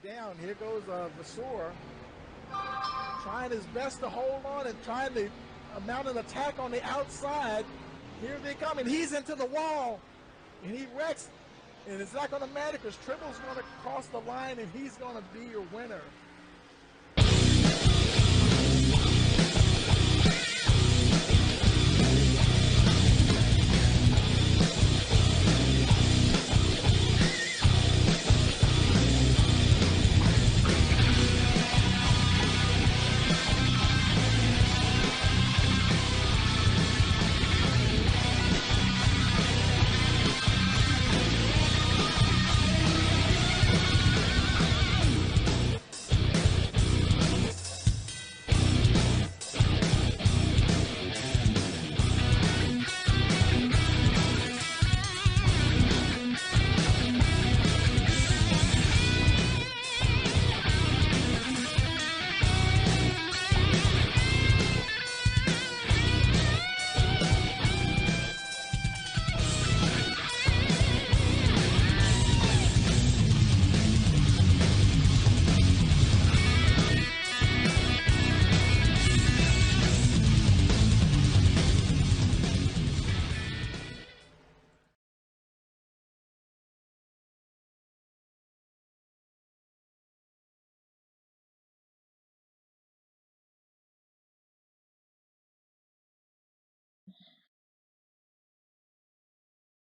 down. Here goes Vasur trying his best to hold on and trying to mount an attack on the outside. Here they come, and he's into the wall, and he wrecks, and it's not going to matter because Tribble's going to cross the line, and he's going to be your winner.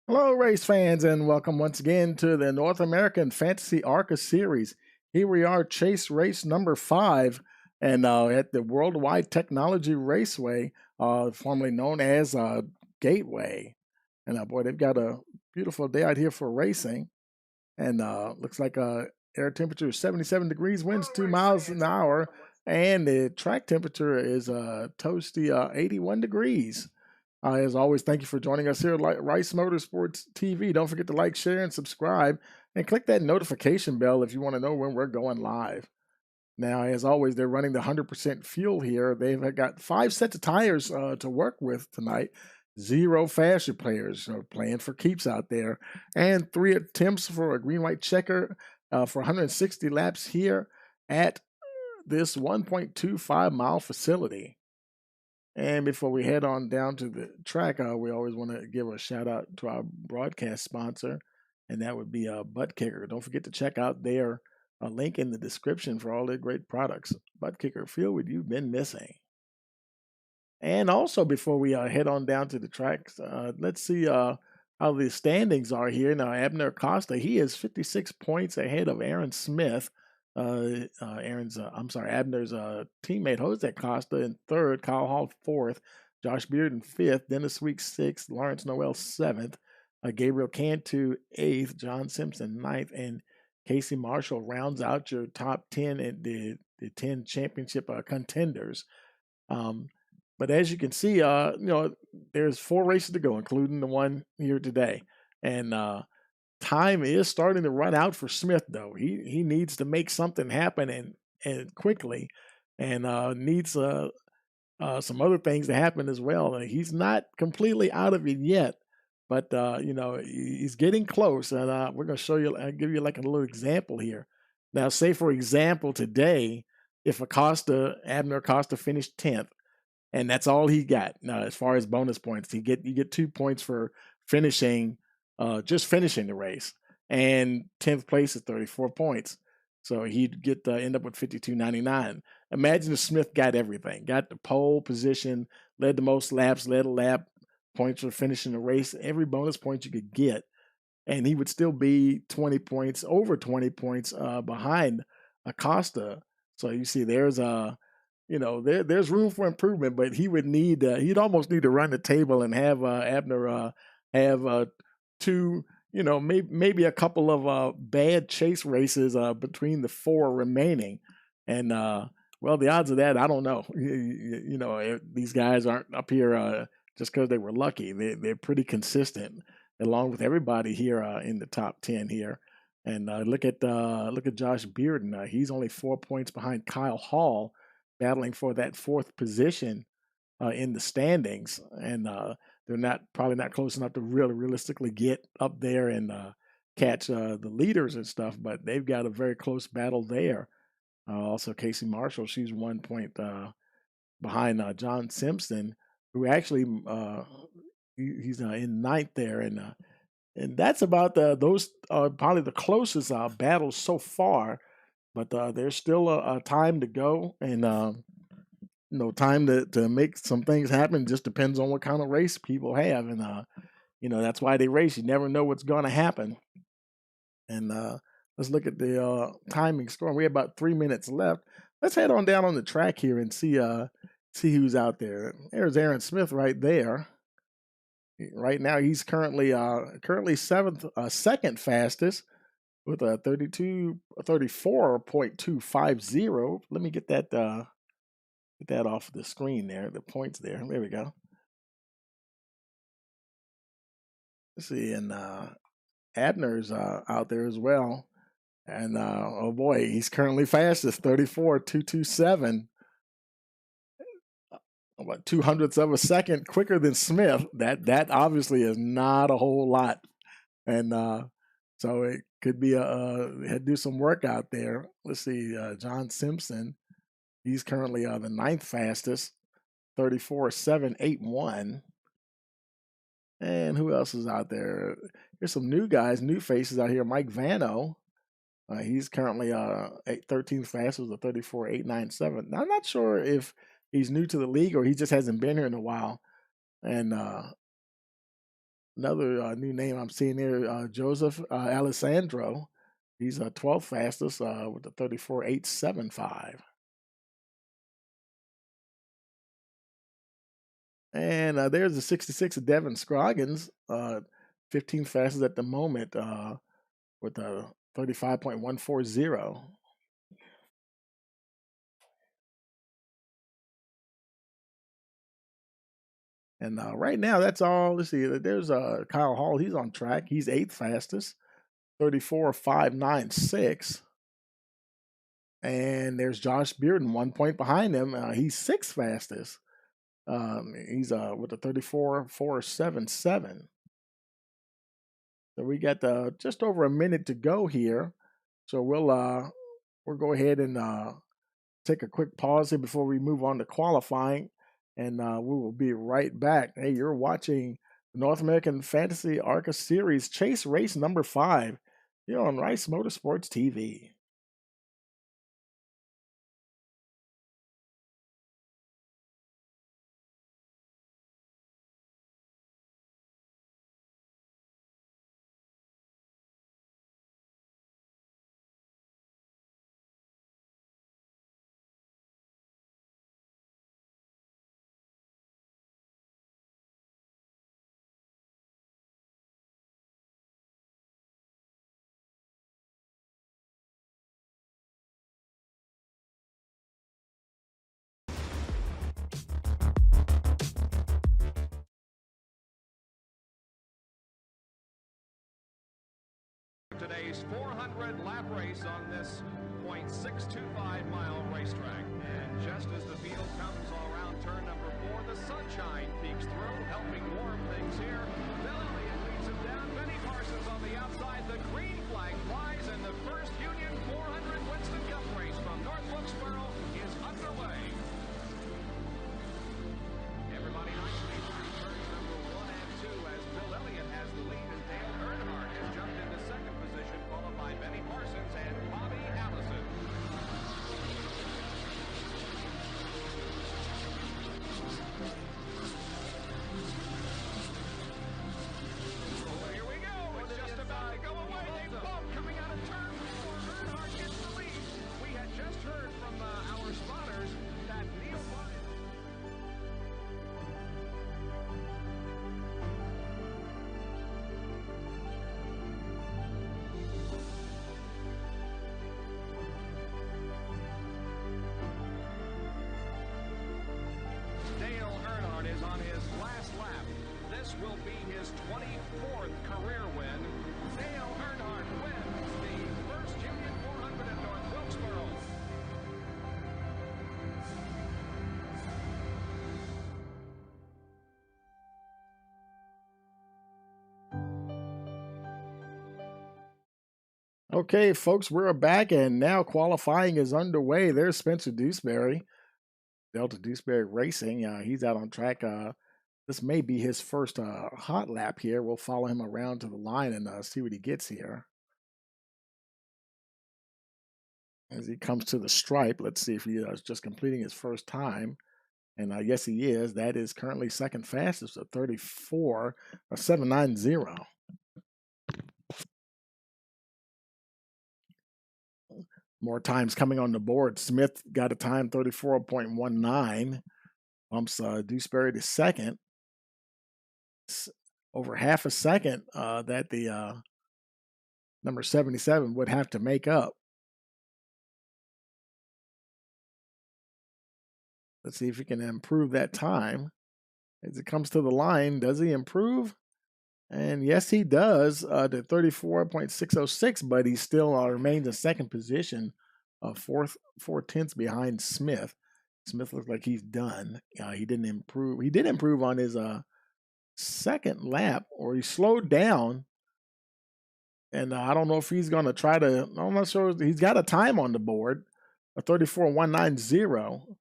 Hello, race fans, and welcome once again to the North American Fantasy ARCA series. Here we are, chase race number 5, and at the Worldwide Technology Raceway, formerly known as Gateway. And boy, they've got a beautiful day out here for racing. And looks like air temperature is 77 degrees, winds 2 miles an hour, and the track temperature is toasty 81 degrees. As always, thank you for joining us here at Rice Motorsports TV. Don't forget to like, share, and subscribe, and click that notification bell if you want to know when we're going live. Now, as always, they're running the 100% fuel here. They've got 5 sets of tires to work with tonight. 0 fascia players playing for keeps out there, and 3 attempts for a green-white checker for 160 laps here at this 1.25 mile facility. And before we head on down to the track, we always want to give a shout out to our broadcast sponsor, and that would be Butt Kicker. Don't forget to check out their link in the description for all their great products. Butt Kicker, feel what you've been missing. And also, before we head on down to the tracks, let's see how the standings are here. Now, Abner Costa, he is 56 points ahead of Aaron Smith. Abner's teammate Jose Costa in 3rd, Kyle Hall 4th, Josh Beard in 5th, Dennis Weeks 6th, Lawrence Noel 7th, Gabriel Cantu 8th, John Simpson 9th, and Casey Marshall rounds out your top 10 and the 10 championship contenders. But as you can see, there's 4 races to go, including the one here today, and time is starting to run out for Smith, though. He needs to make something happen and quickly, and needs some other things to happen as well. He's not completely out of it yet, but he's getting close, and we're going to show you. I'll give you like a little example here. Now, say for example today, if Abner Acosta finished 10th, and that's all he got. Now, as far as bonus points, you get 2 points for finishing. Just finishing the race, and 10th place is 34 points. So he'd get end up with 52.99. Imagine if Smith got everything, got the pole position, led the most laps, led a lap, points for finishing the race, every bonus point you could get, and he would still be 20 points, over 20 points behind Acosta. So you see, there's there's room for improvement, but he would need he'd almost need to run the table and have Abner have 2, maybe a couple of bad chase races between the 4 remaining. And well, the odds of that, I don't know. These guys aren't up here just because they were lucky. They're pretty consistent, along with everybody here in the top 10 here. And look at Josh Bearden. He's only 4 points behind Kyle Hall, battling for that 4th position in the standings. And they're probably not close enough to really realistically get up there and catch the leaders and stuff, but they've got a very close battle there. Also, Casey Marshall, she's 1 point behind John Simpson, who actually he's in ninth there, and that's about those are probably the closest battles so far. But there's still a time to go, and time to make some things happen. Just depends on what kind of race people have, and that's why they race. You never know what's going to happen. And let's look at the timing score. We have about 3 minutes left. Let's head on down on the track here and see who's out there. There's Aaron Smith right there. Right now, he's currently second fastest with a 34.250. Let me get that off the screen there. The points there. There we go. Let's see, and Abner's out there as well. And oh boy, he's currently fastest, 34.227. About 200ths of a second quicker than Smith. That obviously is not a whole lot. And so it could be had to do some work out there. Let's see, John Simpson, he's currently the ninth fastest, 34.781. And who else is out there? There's some new guys, new faces out here. Mike Vano, he's currently 13th fastest with a 34.897. Now, I'm not sure if he's new to the league or he just hasn't been here in a while. And another new name I'm seeing here, Joseph Alessandro. He's 12th fastest with a 34.875. And there's the 66 of Devin Scroggins, 15th fastest at the moment with a 35.140. And right now, that's all. Let's see. There's Kyle Hall. He's on track. He's 8th fastest, 34.596. And there's Josh Bearden, 1 point behind him. He's 6th fastest. He's with a 34.477. So we got just over a minute to go here. So we'll go ahead and take a quick pause here before we move on to qualifying, and we will be right back. Hey, you're watching the North American Fantasy ARCA Series Chase Race number 5 here on Rice Motorsports TV. Today's 400-lap race on this 0.625-mile racetrack. And just as the field comes all around turn number 4, the sunshine peeks through, helping warm things here. Bill Elliott leads him down. Benny Parsons on the outside. The green flag flies, and the first Union 400 Winston Cup race from North Wilkesboro is underway. Everybody nicely through turns number 1 and 2 as Bill Elliott has the lead, and Dale Earnhardt has jumped into second position, followed by Benny Parsons and Bobby Allison. Oh, here we go. It's just about to go away. They both coming out of turn 4. Earnhardt gets the lead. We had just heard from our spotters that Neil Bonnett. Dale Earnhardt is on his last lap. This will be his 24th career win. Dale Earnhardt wins the first Union 400 at North Wilkesboro. Okay, folks, we're back, and now qualifying is underway. There's Spencer Dewsbury, Delta Dewsbury Racing. He's out on track. This may be his first hot lap here. We'll follow him around to the line and see what he gets here. As he comes to the stripe, let's see if he is just completing his first time. And yes, he is. That is currently second fastest at 34, or 790. More times coming on the board. Smith got a time 34.19. Bumps Dewsbury to second. Over half a second that the number 77 would have to make up. Let's see if he can improve that time. As it comes to the line, does he improve? And yes, he does to 34.606, but he still remains in second position, 4/10 behind Smith. Smith looks like he's done. He didn't improve. He did improve on his second lap, or he slowed down. And I don't know if he's going to try to. I'm not sure. He's got a time on the board, a 34.190,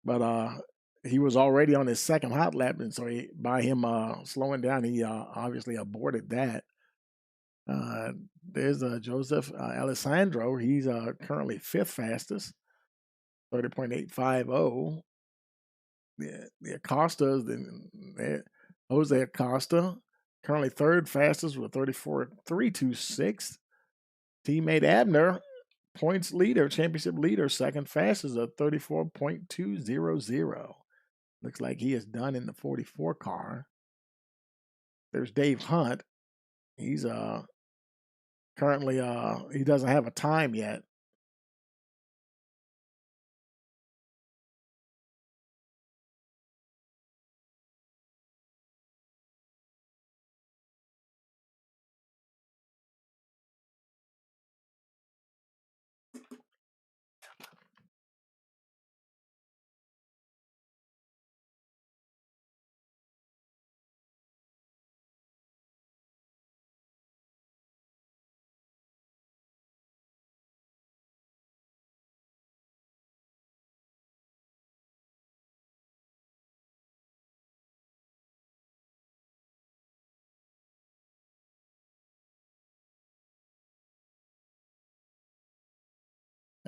but he was already on his second hot lap, and so by him slowing down, he obviously aborted that. There's Joseph Alessandro. He's currently fifth fastest, 30.850. The Acosta, Jose Acosta, currently third fastest with 34.326. Teammate Abner, points leader, championship leader, second fastest at 34.200. Looks like he is done in the 44 car. There's Dave Hunt. He's currently he doesn't have a time yet.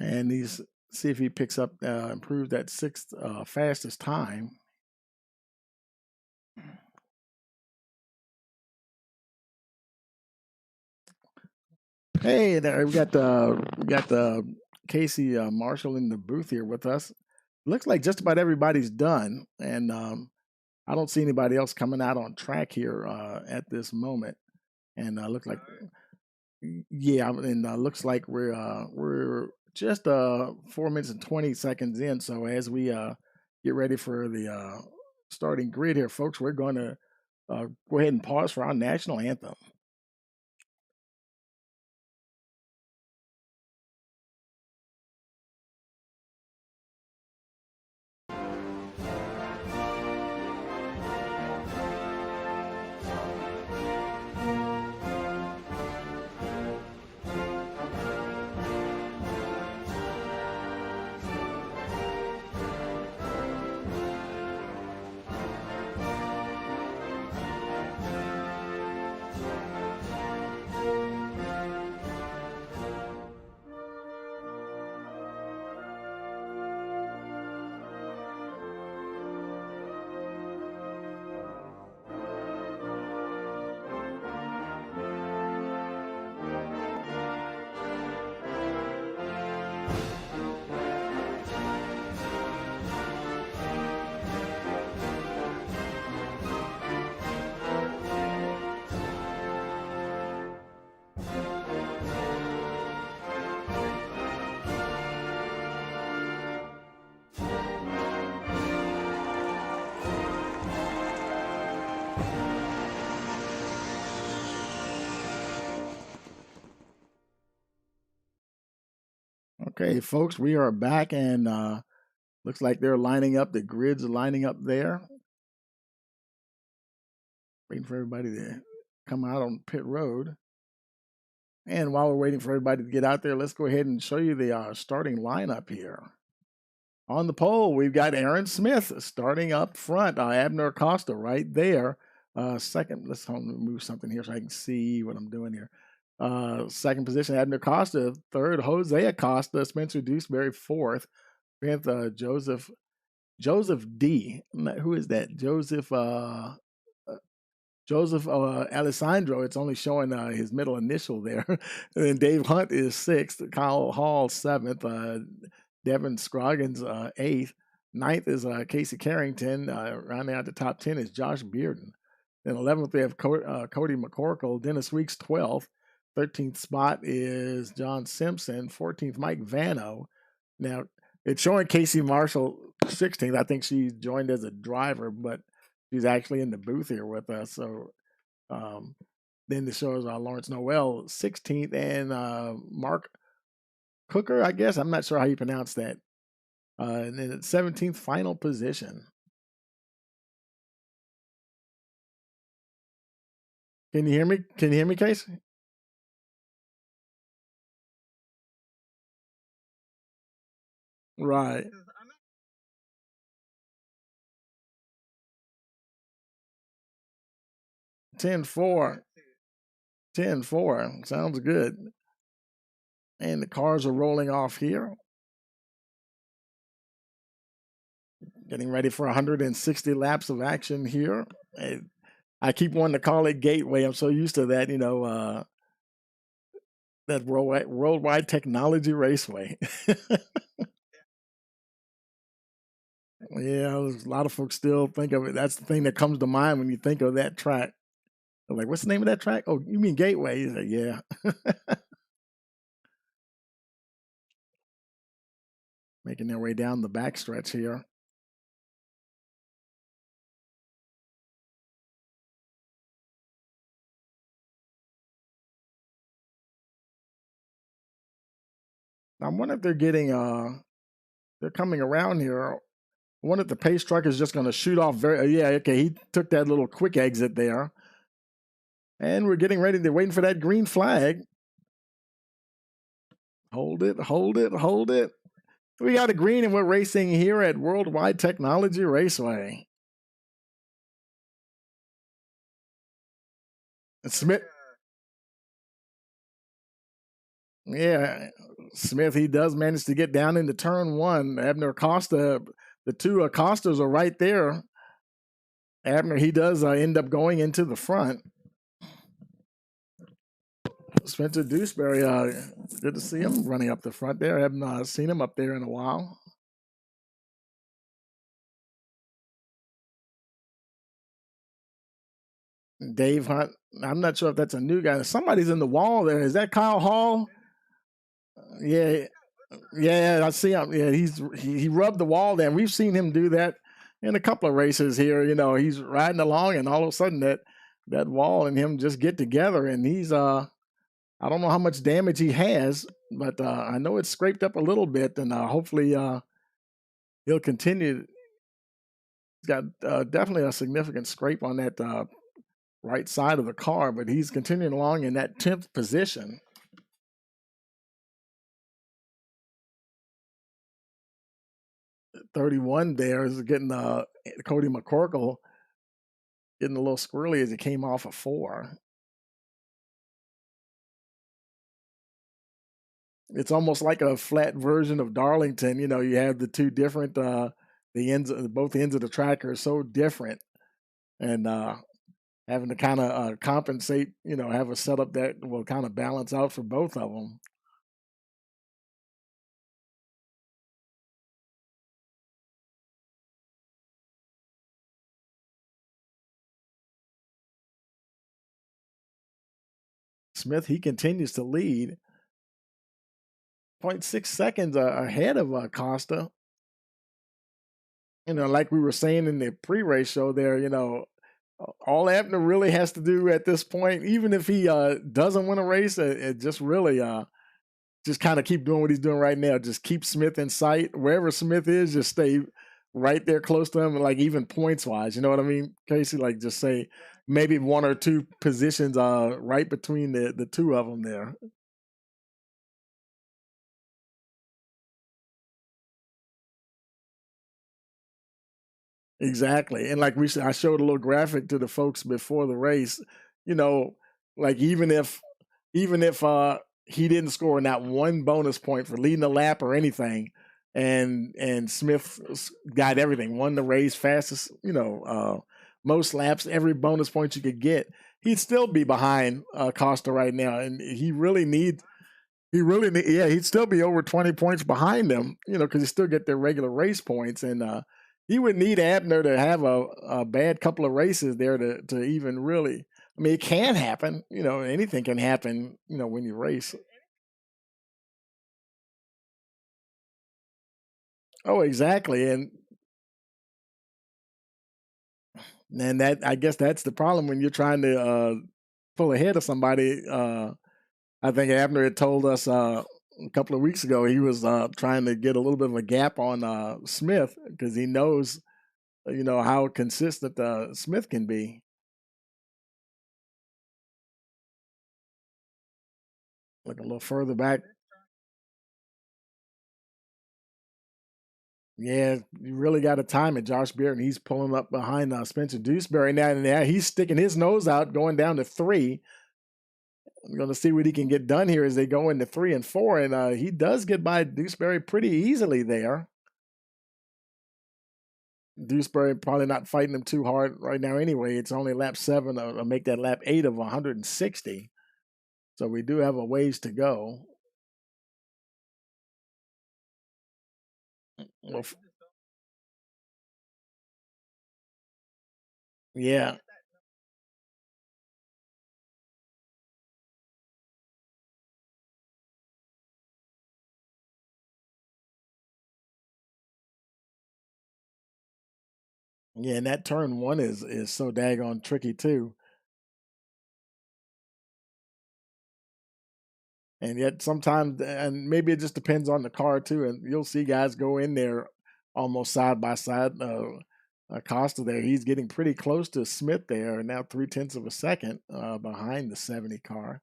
And he's see if he picks up, improves that sixth fastest time. Hey there, we got the Casey Marshall in the booth here with us. Looks like just about everybody's done, and I don't see anybody else coming out on track here at this moment. And looks like, yeah, and looks like we're just 4 minutes and 20 seconds in. So as we get ready for the starting grid here, folks, we're going to go ahead and pause for our national anthem. Okay, folks, we are back, and looks like they're lining up. The grids are lining up there. Waiting for everybody to come out on pit road. And while we're waiting for everybody to get out there, let's go ahead and show you the starting lineup here. On the pole, we've got Aaron Smith starting up front. Abner Acosta right there. Second, let's move something here so I can see what I'm doing here. Second position, Abner Acosta. Third, Jose Acosta. Spencer Dewsbury, fourth. Fifth, Joseph D. Who is that? Joseph Alessandro. It's only showing his middle initial there. And then Dave Hunt is sixth. Kyle Hall, seventh. Devin Scroggins, eighth. Ninth is Casey Carrington. Rounding out the top 10 is Josh Bearden. Then 11th, we have Cody McCorkle. Dennis Weeks, 12th. 13th spot is John Simpson. 14th, Mike Vano. Now, it's showing Casey Marshall 16th. I think she joined as a driver, but she's actually in the booth here with us. So then it shows Lawrence Noel 16th and Mark Cooker, I guess. I'm not sure how you pronounce that. And then 17th final position. Can you hear me? Can you hear me, Casey? Right. 10-4. 10-4. Sounds good. And the cars are rolling off here. Getting ready for 160 laps of action here. I keep wanting to call it Gateway. I'm so used to that, that worldwide technology raceway. Yeah, a lot of folks still think of it. That's the thing that comes to mind when you think of that track. They're like, what's the name of that track? Oh, you mean Gateway? He's like, yeah. Making their way down the backstretch here. I wonder if they're getting they're coming around here. I wonder if the pace truck is just going to shoot off yeah, okay, he took that little quick exit there. And we're getting ready. They're waiting for that green flag. Hold it, hold it, hold it. We got a green and we're racing here at Worldwide Technology Raceway. Smith. Yeah, Smith, he does manage to get down into turn one. Abner Acosta, the two Acostas are right there. Abner, he does end up going into the front. Spencer Dewsbury, good to see him running up the front there. I haven't seen him up there in a while. Dave Hunt, I'm not sure if that's a new guy. Somebody's in the wall there. Is that Kyle Hall? Yeah, yeah, I see him. Yeah, he rubbed the wall there. We've seen him do that in a couple of races here. He's riding along, and all of a sudden that wall and him just get together, and he's I don't know how much damage he has, but I know it's scraped up a little bit, and hopefully he'll continue. He's got definitely a significant scrape on that right side of the car, but he's continuing along in that 10th position. .31 there is getting Cody McCorkle getting a little squirrely as he came off a 4. It's almost like a flat version of Darlington. You have the two different both ends of the track are so different, and having to kind of compensate, have a setup that will kind of balance out for both of them. Smith, he continues to lead. 0.6 seconds ahead of Costa. Like we were saying in the pre-race show there, all Abner really has to do at this point, even if he doesn't win a race, it just really just kind of keep doing what he's doing right now. Just keep Smith in sight. Wherever Smith is, just stay right there close to him, like even points-wise. You know what I mean, Casey? Like just say maybe one or two positions right between the two of them there. Exactly, and like I showed a little graphic to the folks before the race. You know, like even if he didn't score not one bonus point for leading the lap or anything, and Smith got everything, won the race, fastest, most laps, every bonus point you could get, he'd still be behind Costa right now, and yeah, he'd still be over 20 points behind them, because he still get their regular race points. And he would need Abner to have a bad couple of races there to even really, I mean, it can happen, anything can happen, when you race. Oh, exactly. And that, I guess that's the problem when you're trying to pull ahead of somebody. I think Abner had told us a couple of weeks ago he was trying to get a little bit of a gap on Smith because he knows, how consistent Smith can be. Look a little further back. Yeah, you really got to time it. Josh Bearden, he's pulling up behind Spencer Dewsbury now, and now he's sticking his nose out, going down to three. I'm going to see what he can get done here as they go into 3 and 4, and he does get by Dewsbury pretty easily there. Dewsbury probably not fighting him too hard right now anyway. It's only lap 7 to make that lap 8 of 160. So we do have a ways to go. Well, yeah. Yeah, and that turn 1 is so daggone tricky too. And yet sometimes, and maybe it just depends on the car too. And you'll see guys go in there almost side by side. Acosta there, he's getting pretty close to Smith there, now 3/10 of a second behind the 70 car.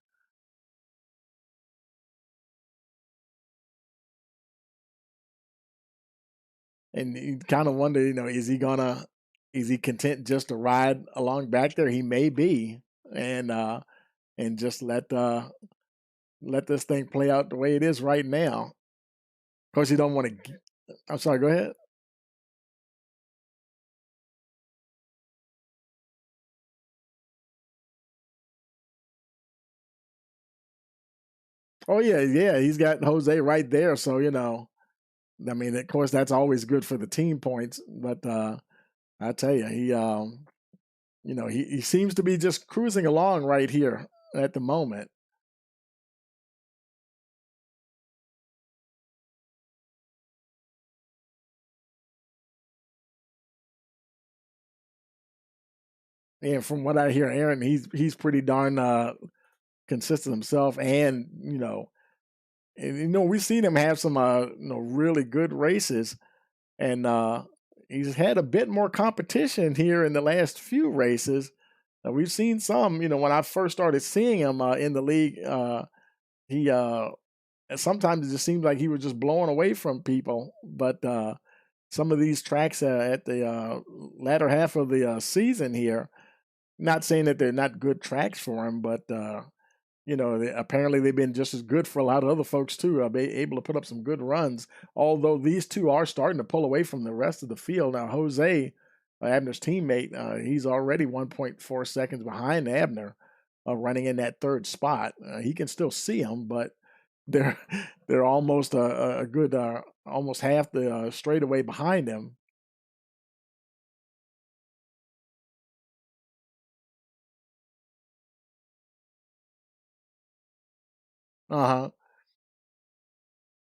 And you kind of wonder, is he content just to ride along back there? He may be, and just let this thing play out the way it is right now. Of course, you don't want to. I'm sorry. Go ahead. Oh yeah, yeah. He's got Jose right there, so I mean, of course, that's always good for the team points. But I tell you, he seems to be just cruising along right here at the moment. And from what I hear, Aaron, he's pretty darn consistent himself, and we've seen him have some really good races, and he's had a bit more competition here in the last few races. We've seen some, when I first started seeing him in the league, he sometimes it just seemed like he was just blowing away from people, but some of these tracks at the latter half of the season here, not saying that they're not good tracks for him, but apparently they've been just as good for a lot of other folks too. Able to put up some good runs. Although these two are starting to pull away from the rest of the field now. Jose, Abner's teammate, he's already 1.4 seconds behind Abner, running in that third spot. He can still see him, but they're they're almost a good almost half the straightaway behind him. Uh huh.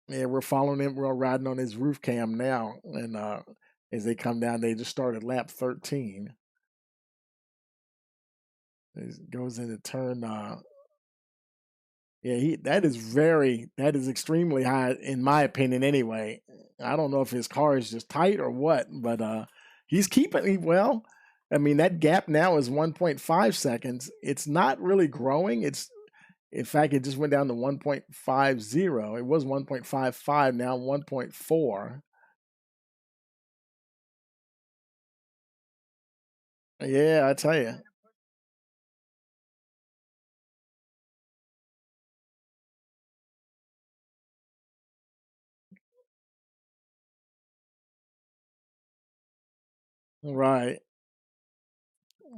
Yeah, we're following him. We're riding on his roof cam now, and as they come down, they just started lap 13. It goes into turn. Yeah, that is extremely high in my opinion. Anyway, I don't know if his car is just tight or what, but he's keeping well. I mean, that gap now is 1.5 seconds. It's not really growing. It's In fact, it just went down to 1.50. It was 1.55, now 1.4. Yeah, I tell you. Right.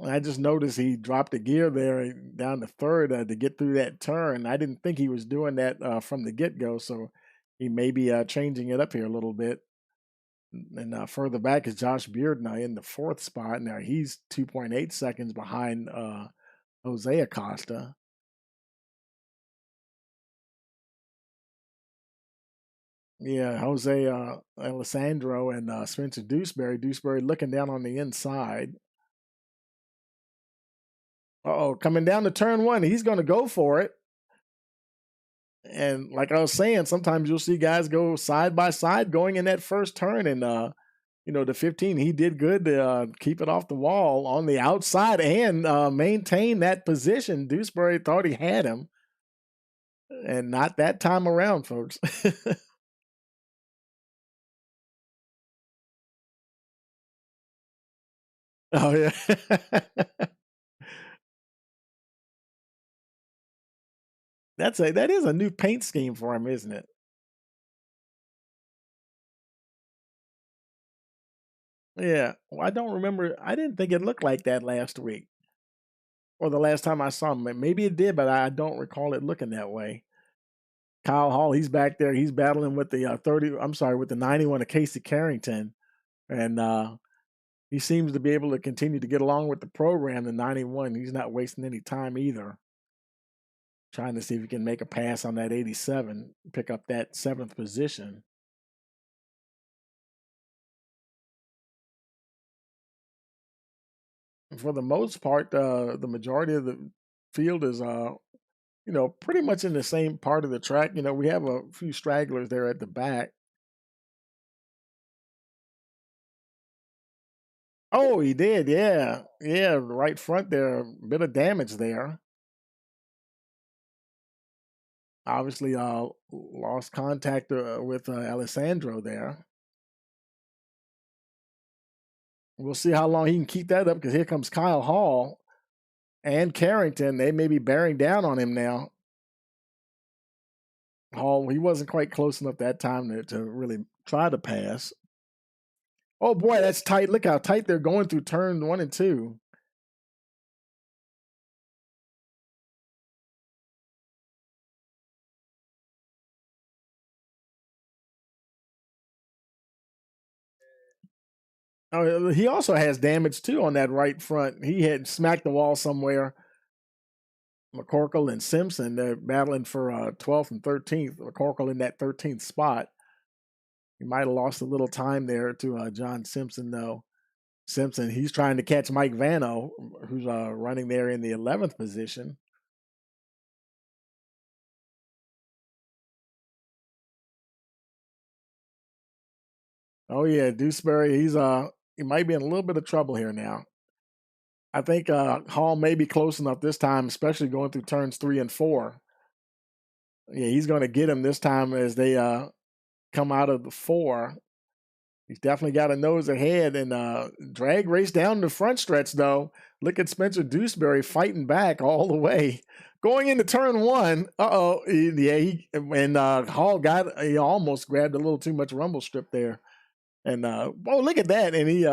I just noticed he dropped a gear there down to third to get through that turn. I didn't think he was doing that from the get go, so he may be changing it up here a little bit. And further back is Josh Beard now in the fourth spot. Now he's 2.8 seconds behind Jose Acosta. Yeah, Jose Alessandro and Spencer Dewsbury. Dewsbury looking down on the inside. Oh, coming down to turn one, he's going to go for it. And like I was saying, sometimes you'll see guys go side by side going in that first turn. And, the 15, he did good to keep it off the wall on the outside and maintain that position. Dewsbury thought he had him. And not that time around, folks. Oh, yeah. That is a new paint scheme for him, isn't it? Yeah. Well, I don't remember. I didn't think it looked like that last week or the last time I saw him. Maybe it did, but I don't recall it looking that way. Kyle Hall, he's back there. He's battling with the 30. I'm sorry, with the 91 of Casey Carrington, and he seems to be able to continue to get along with the program. The 91, he's not wasting any time either. Trying to see if he can make a pass on that 87, pick up that seventh position. For the most part, the majority of the field is, pretty much in the same part of the track. We have a few stragglers there at the back. Oh, he did, yeah, yeah, right front there, a bit of damage there. Obviously, lost contact with Alessandro there. We'll see how long he can keep that up because here comes Kyle Hall and Carrington. They may be bearing down on him now. Hall, he wasn't quite close enough that time to really try to pass. Oh boy, that's tight. Look how tight they're going through turn one and two. Oh, he also has damage too on that right front. He had smacked the wall somewhere. McCorkle and Simpson, they're battling for 12th and 13th. McCorkle in that 13th spot. He might have lost a little time there to John Simpson, though. Simpson, he's trying to catch Mike Vano, who's running there in the 11th position. Oh yeah, Dewsbury, he might be in a little bit of trouble here now. I think Hall may be close enough this time, especially going through turns 3 and 4. Yeah, he's going to get him this time as they come out of the 4. He's definitely got a nose ahead and drag race down the front stretch though. Look at Spencer Dewsbury fighting back all the way. Going into turn 1, Hall he almost grabbed a little too much rumble strip there. And look at that. And he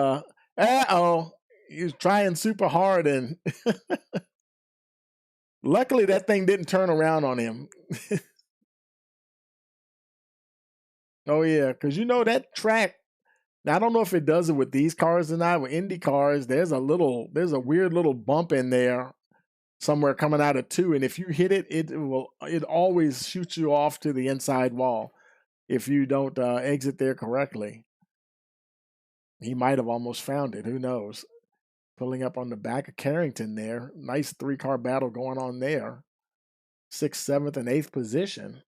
was trying super hard and luckily that thing didn't turn around on him. Oh yeah, because that track. Now, I don't know if it does it with these cars or not. With Indy cars, there's a weird little bump in there somewhere coming out of 2, and if you hit it, it always shoots you off to the inside wall if you don't exit there correctly. He might have almost found it. Who knows? Pulling up on the back of Carrington there. Nice 3-car battle going on there. 6th, 7th, and 8th position.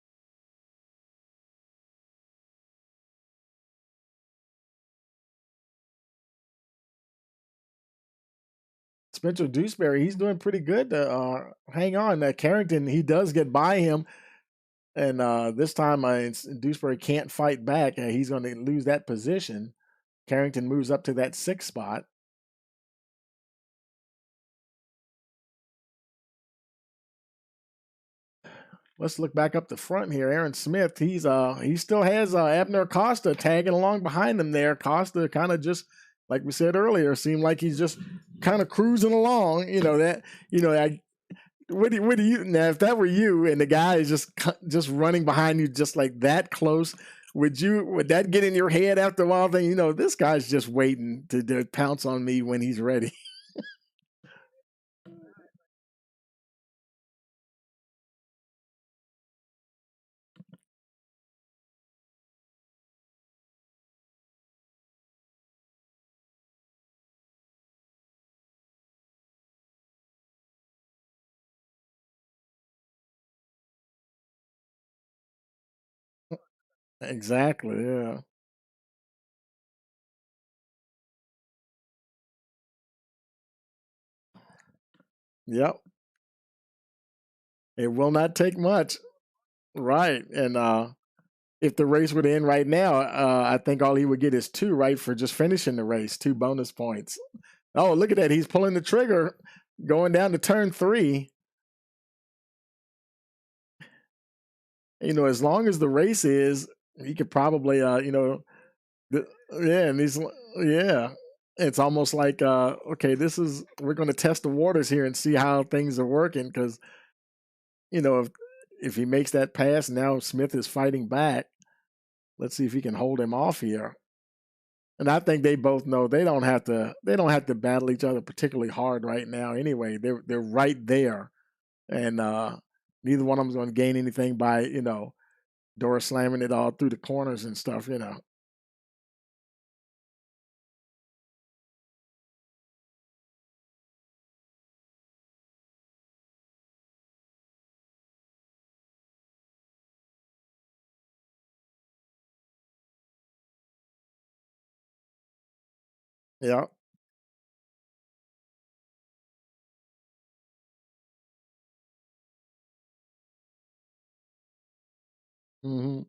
Spencer Dewsbury, he's doing pretty good to hang on. Carrington, he does get by him. And this time, Dewsbury can't fight back. He's going to lose that position. Carrington moves up to that 6th spot. let's look back up the front here. Aaron Smith, he still has Abner Costa tagging along behind him there. Costa kind of just like we said earlier, seemed like he's just kind of cruising along. What do you now? If that were you and the guy is just running behind you just like that close, would that get in your head after a while? Then this guy's just waiting to pounce on me when he's ready. Exactly. Yeah. Yep. It will not take much. Right. And if the race would end right now, I think all he would get is 2, right, for just finishing the race, 2 bonus points. Oh, look at that. He's pulling the trigger going down to turn 3. As long as the race is, he could probably, yeah, and yeah. It's almost like, okay, we're going to test the waters here and see how things are working because, if he makes that pass, now Smith is fighting back. Let's see if he can hold him off here. And I think they both know they don't have to battle each other particularly hard right now anyway. They're right there. And neither one of them's going to gain anything by, door slamming it all through the corners and stuff. Yeah. Hmm.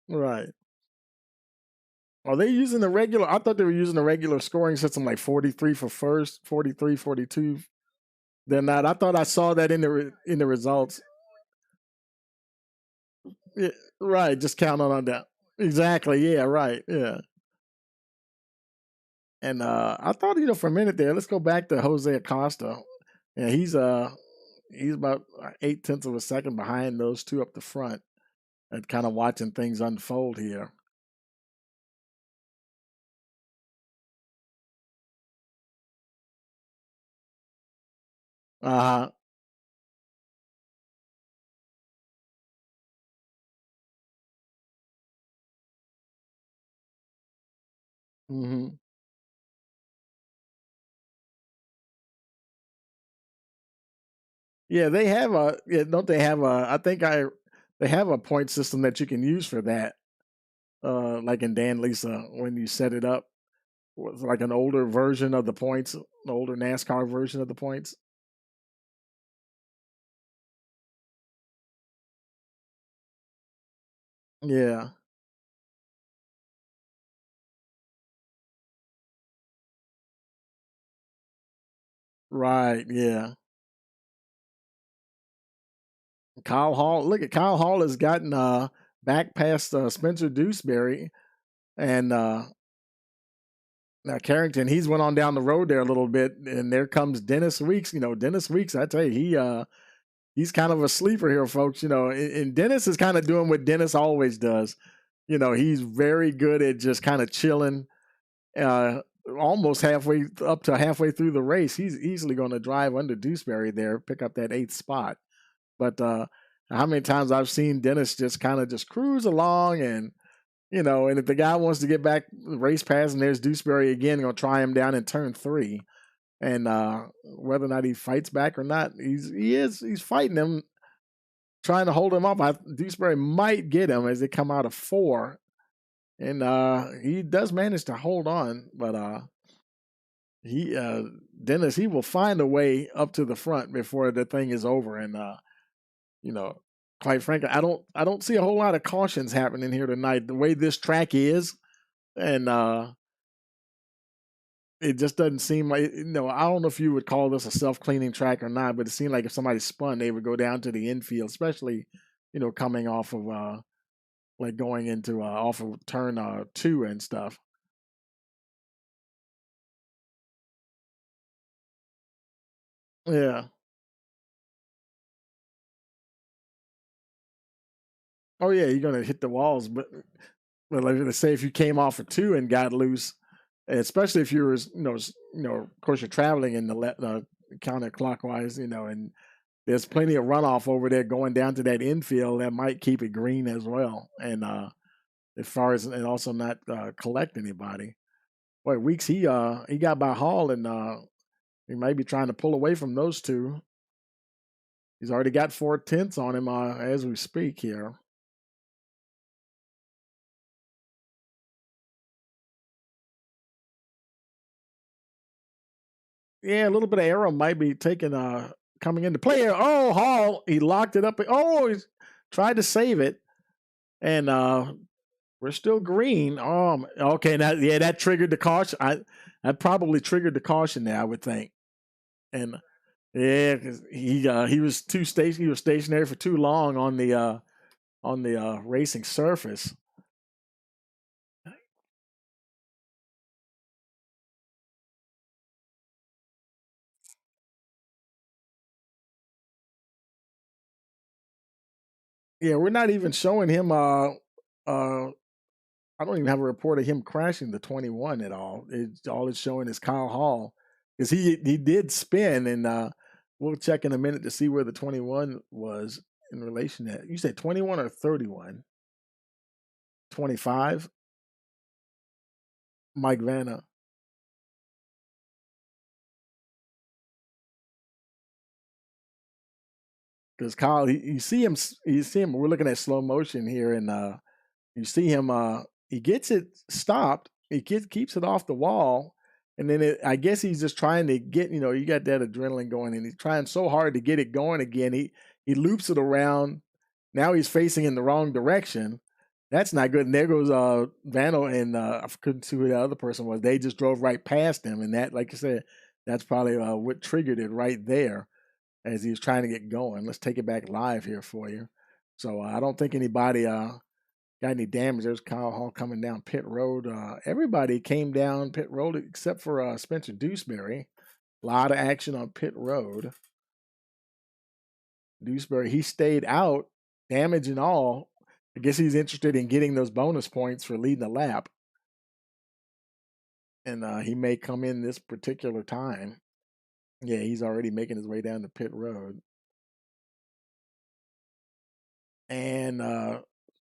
Right. Are they using the regular? I thought they were using the regular scoring system like 43 for first, 43, 42. They're not. I thought I saw that in the results. Yeah, right. Just count on that. Exactly. Yeah. Right. Yeah. And I thought, for a minute there, let's go back to Jose Acosta. Yeah, he's about 8/10 of a second behind those two up the front, and kind of watching things unfold here. Uh huh. Hmm. Yeah, they have a. Yeah, don't they have a? They have a point system that you can use for that. Like in Dan Lisa, when you set it up, was like an older version of the points, an older NASCAR version of the points. Yeah. Right. Yeah. Kyle Hall. Look at Kyle Hall has gotten back past Spencer Dewsbury and now Carrington. He's went on down the road there a little bit, and there comes Dennis Weeks. Dennis Weeks. I tell you, he's kind of a sleeper here, folks. And Dennis is kind of doing what Dennis always does. He's very good at just kind of chilling. Uh, Almost halfway up to halfway through the race, he's easily going to drive under Dewsbury there, pick up that 8th spot. But how many times I've seen Dennis just kind of just cruise along and if the guy wants to get back race pass and there's Dewsbury again, going to try him down in turn 3. And whether or not he fights back or not, he's fighting him, trying to hold him up. Dewsbury might get him as they come out of 4. And he does manage to hold on, but he Dennis, he will find a way up to the front before the thing is over. And you know, quite frankly, I don't see a whole lot of cautions happening here tonight. The way this track is, and it just doesn't seem like, I don't know if you would call this a self-cleaning track or not, but it seemed like if somebody spun, they would go down to the infield, especially, coming off of like going into off of turn 2 and stuff. Yeah. Oh yeah, you're gonna hit the walls, but like let's say if you came off of 2 and got loose, especially if you were, of course you're traveling in the counterclockwise, and there's plenty of runoff over there going down to that infield that might keep it green as well, and as far as and also not collect anybody. Boy, Weeks he got by Hall and he might be trying to pull away from those two. He's already got 4/10 on him as we speak here. Yeah, a little bit of arrow might be taking coming into play here. Oh, Hall, he locked it up. Oh, he's tried to save it, and we're still green. Okay, that triggered the caution. That probably triggered the caution there, I would think. And yeah, because he was he was stationary for too long on the racing surface. Yeah, we're not even showing him. I don't even have a report of him crashing the 21 at all. All it's showing is Kyle Hall because he did spin, and we'll check in a minute to see where the 21 was in relation to that. You said 21 or 31? 25? Mike Vanna. Because Kyle, you see him. We're looking at slow motion here, and you see him. He gets it stopped. Keeps it off the wall, and then I guess he's just trying to get. You got that adrenaline going, and he's trying so hard to get it going again. He loops it around. Now he's facing in the wrong direction. That's not good. And there goes Vano, and I couldn't see who the other person was. They just drove right past him, and that, like I said, that's probably what triggered it right there as he was trying to get going. Let's take it back live here for you. So I don't think anybody got any damage. There's Kyle Hall coming down pit road. Everybody came down pit road except for Spencer Dewsbury. A lot of action on pit road. Dewsbury, he stayed out, damage and all. I guess he's interested in getting those bonus points for leading the lap. And he may come in this particular time. Yeah, he's already making his way down the pit road. And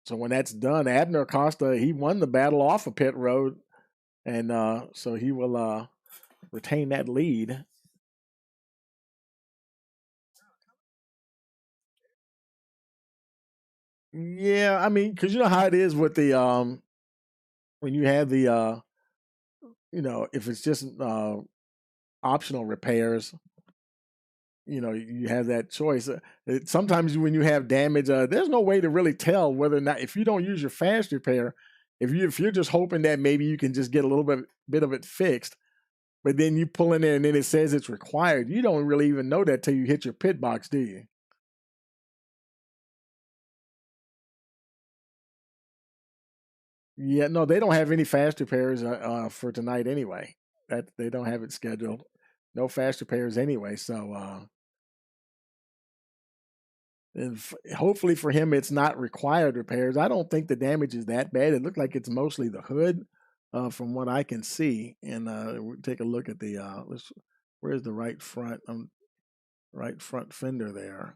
so when that's done, Abner Costa, he won the battle off of pit road. And so he will retain that lead. Yeah, I mean, because you know how it is with the when you have the if it's just optional repairs, you have that choice. Sometimes when you have damage, there's no way to really tell whether or not if you don't use your fast repair, if you're just hoping that maybe you can just get a little bit of it fixed, but then you pull in there and then it says it's required. You don't really even know that till you hit your pit box, do you? Yeah, no, they don't have any fast repairs for tonight anyway. That they don't have it scheduled. No fast repairs anyway. So, and hopefully for him, it's not required repairs. I don't think the damage is that bad. It looked like it's mostly the hood, from what I can see. And we'll take a look at the where's the right front fender there,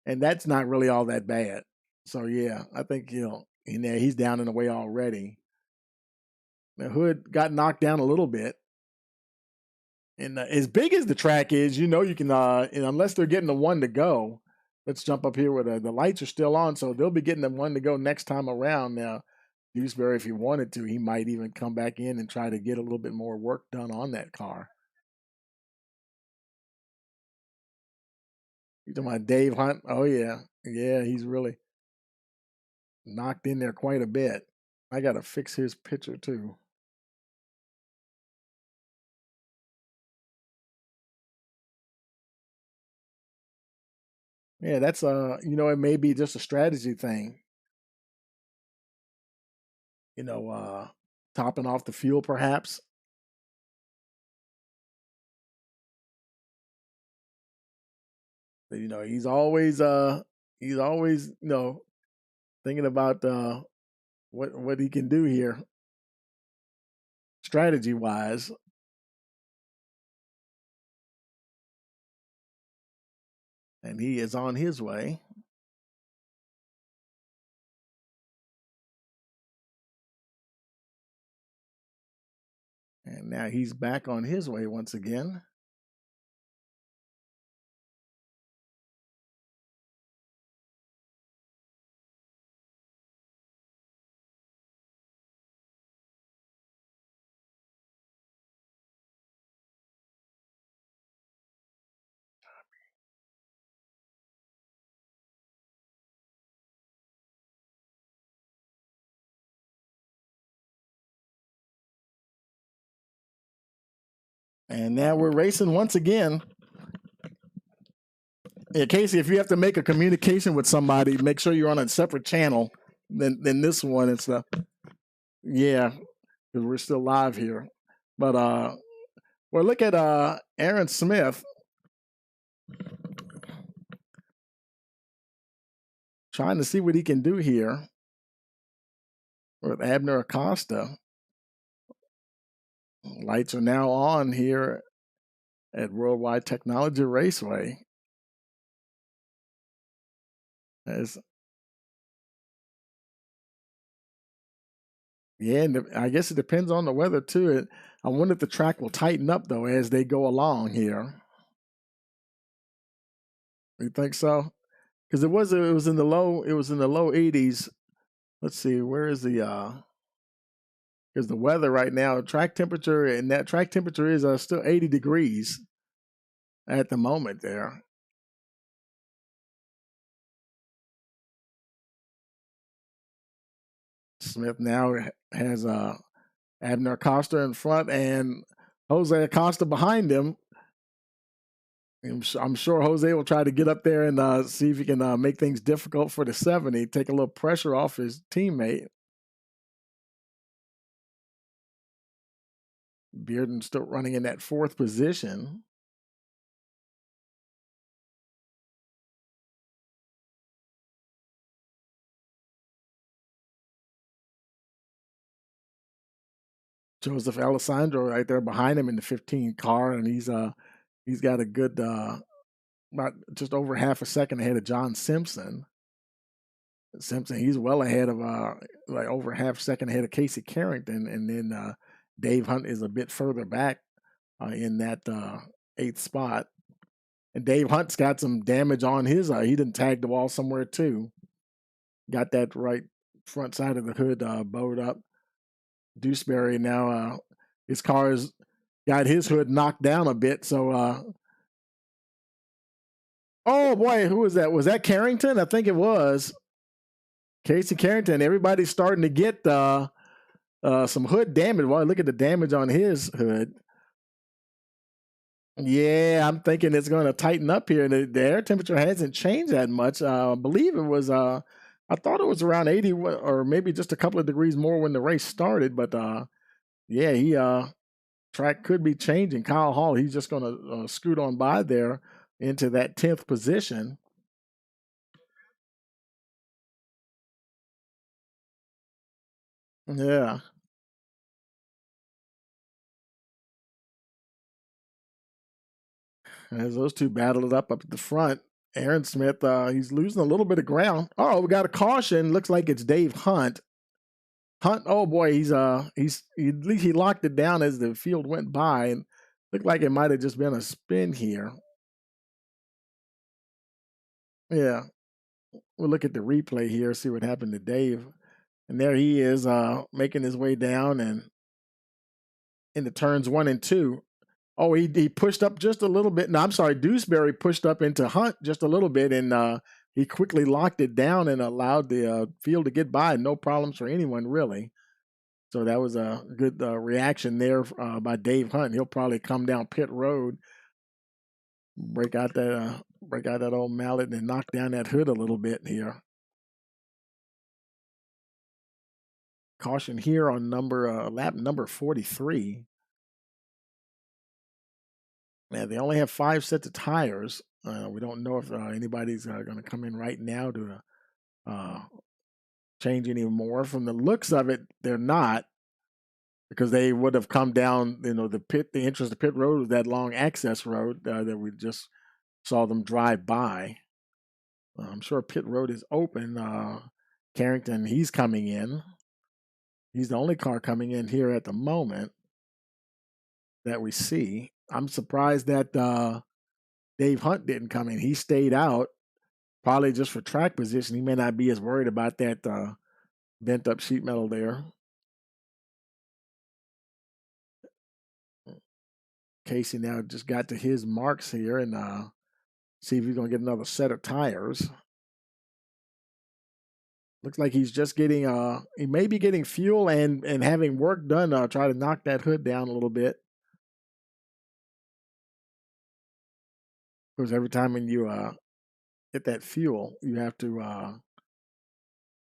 and that's not really all that bad. So yeah, I think in there he's down in the way already. The hood got knocked down a little bit. And as big as the track is, you can, and unless they're getting the one to go, let's jump up here where the lights are still on. So they'll be getting the one to go next time around. Now, Dewsbury, if he wanted to, he might even come back in and try to get a little bit more work done on that car. You talking about Dave Hunt? Oh, yeah. Yeah, he's really knocked in there quite a bit. I gotta fix his picture too. Yeah, that's it may be just a strategy thing. You know, topping off the fuel perhaps. But, he's always thinking about what he can do here strategy wise. And he is on his way. And now he's back on his way once again. And now we're racing once again. Yeah, Casey, if you have to make a communication with somebody, make sure you're on a separate channel than this one. It's yeah, because we're still live here. But well, look at Aaron Smith trying to see what he can do here with Abner Acosta. Lights are now on here at Worldwide Technology Raceway. As yeah, and I guess it depends on the weather too. I wonder if the track will tighten up though as they go along here. You think so? Because it was in the low 80s. Let's see, where is the because the weather right now, track temperature, and that track temperature is still 80 degrees at the moment there. Smith now has Abner Acosta in front and Jose Acosta behind him. I'm sure Jose will try to get up there and see if he can make things difficult for the 70, take a little pressure off his teammate. Bearden still running in that fourth position. Joseph Alessandro right there behind him in the 15 car, and he's got a good about just over half a second ahead of John Simpson. Simpson, he's well ahead of like over half a second ahead of Casey Carrington, and then Dave Hunt is a bit further back in that eighth spot. And Dave Hunt's got some damage on his. He didn't tag the wall somewhere too. Got that right front side of the hood bowed up. Dewsbury now, his car's got his hood knocked down a bit. So, oh boy, who was that? Was that Carrington? I think it was Casey Carrington. Everybody's starting to get some hood damage. Well, look at the damage on his hood. Yeah, I'm thinking it's going to tighten up here. The air temperature hasn't changed that much. I believe it was. I thought it was around 80 or maybe just a couple of degrees more when the race started. But yeah, he track could be changing. Kyle Hall, he's just going to scoot on by there into that 10th position. Yeah. As those two battled it up at the front, Aaron Smith, he's losing a little bit of ground. Oh, we got a caution. Looks like it's Dave Hunt. Hunt, oh boy, at least he locked it down as the field went by, and looked like it might have just been a spin here. Yeah, we'll look at the replay here, see what happened to Dave, and there he is, making his way down and into turns 1 and 2. Oh, he pushed up just a little bit. No, I'm sorry, Dewsbury pushed up into Hunt just a little bit, and he quickly locked it down and allowed the field to get by. No problems for anyone, really. So that was a good reaction there by Dave Hunt. He'll probably come down pit road, break out that old mallet and knock down that hood a little bit here. Caution here on lap number 43. Now, they only have 5 sets of tires. We don't know if anybody's going to come in right now to change any more. From the looks of it, they're not, because they would have come down, the entrance to pit road was that long access road that we just saw them drive by. I'm sure pit road is open. Carrington, he's coming in. He's the only car coming in here at the moment that we see. I'm surprised that Dave Hunt didn't come in. He stayed out, probably just for track position. He may not be as worried about that bent up sheet metal there. Casey now just got to his marks here and see if he's going to get another set of tires. Looks like he's just getting, he may be getting fuel and having work done, try to knock that hood down a little bit. Because every time when you get that fuel, you have to,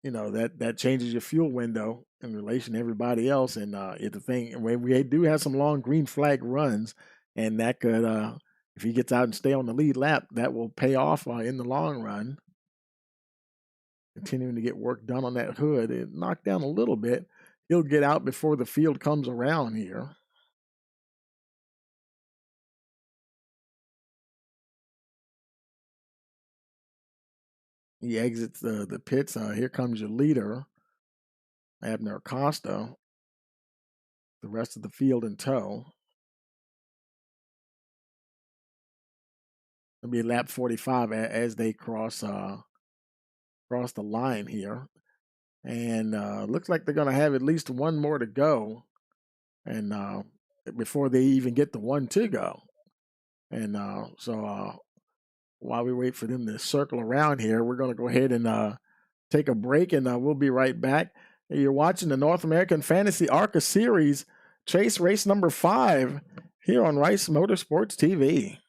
that changes your fuel window in relation to everybody else. And it's the thing, we do have some long green flag runs, and that could, if he gets out and stay on the lead lap, that will pay off in the long run. Continuing to get work done on that hood. It knocked down a little bit. He'll get out before the field comes around here. He exits the pits. Here comes your leader, Abner Acosta. The rest of the field in tow. It'll be lap 45 as they cross the line here. And looks like they're going to have at least one more to go, and before they even get the one to go. And so while we wait for them to circle around here, we're going to go ahead and take a break, and we'll be right back. You're watching the North American Fantasy ARCA Series Chase Race number 5 here on Rice Motorsports TV.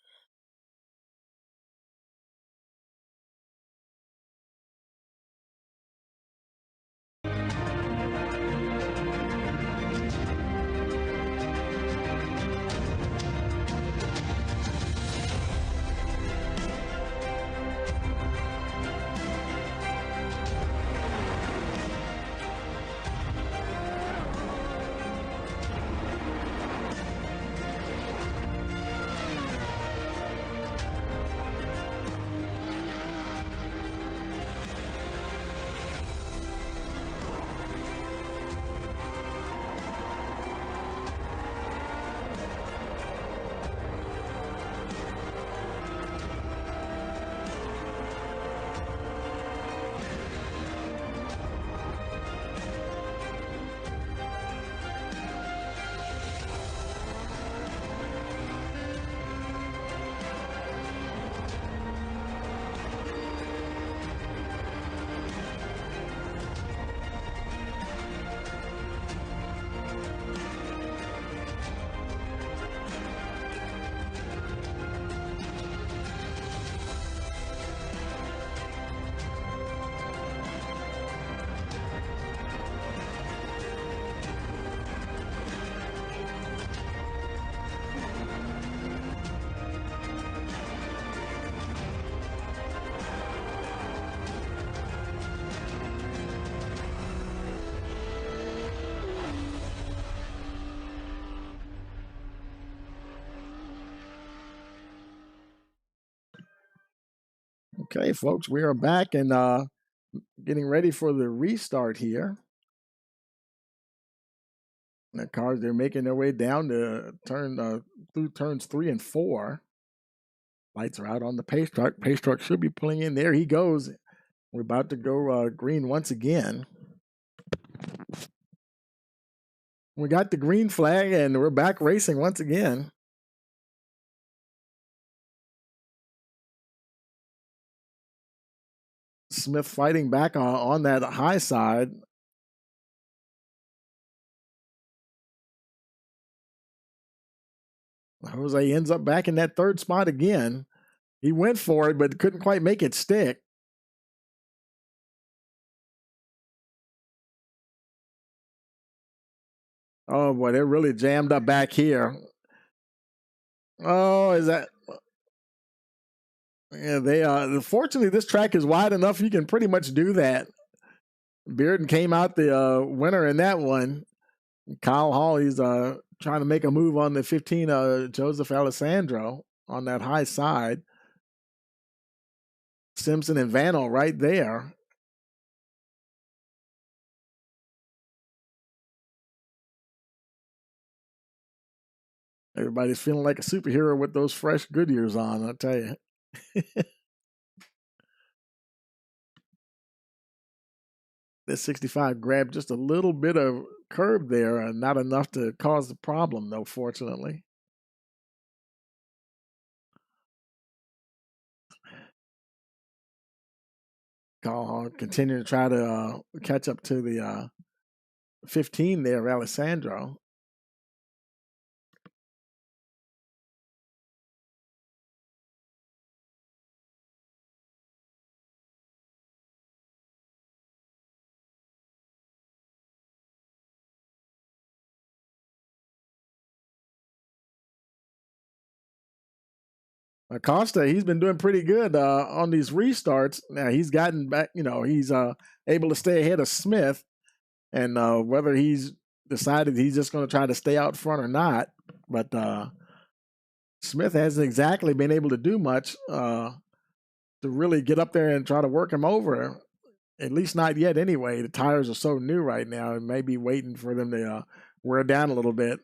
Okay, folks, we are back and getting ready for the restart here. The cars, they're making their way down to through turns 3 and 4. Lights are out on the pace truck. Pace truck should be pulling in. There he goes. We're about to go green once again. We got the green flag, and we're back racing once again. Smith fighting back on that high side. Jose ends up back in that third spot again. He went for it, but couldn't quite make it stick. Oh boy, they're really jammed up back here. Oh, is that? Yeah, they. Fortunately, this track is wide enough you can pretty much do that. Bearden came out the winner in that one. Kyle Hall, he's trying to make a move on the 15, Joseph Alessandro on that high side. Simpson and Vano right there. Everybody's feeling like a superhero with those fresh Goodyears on, I'll tell you. This 65 grabbed just a little bit of curb there, and not enough to cause the problem, though, fortunately. Kyle Hall continuing to try to catch up to the 15 there, Alessandro. Acosta, he's been doing pretty good on these restarts. Now he's gotten back, he's able to stay ahead of Smith, and whether he's decided he's just going to try to stay out front or not, but Smith hasn't exactly been able to do much to really get up there and try to work him over. At least not yet, anyway. The tires are so new right now, and maybe waiting for them to wear down a little bit.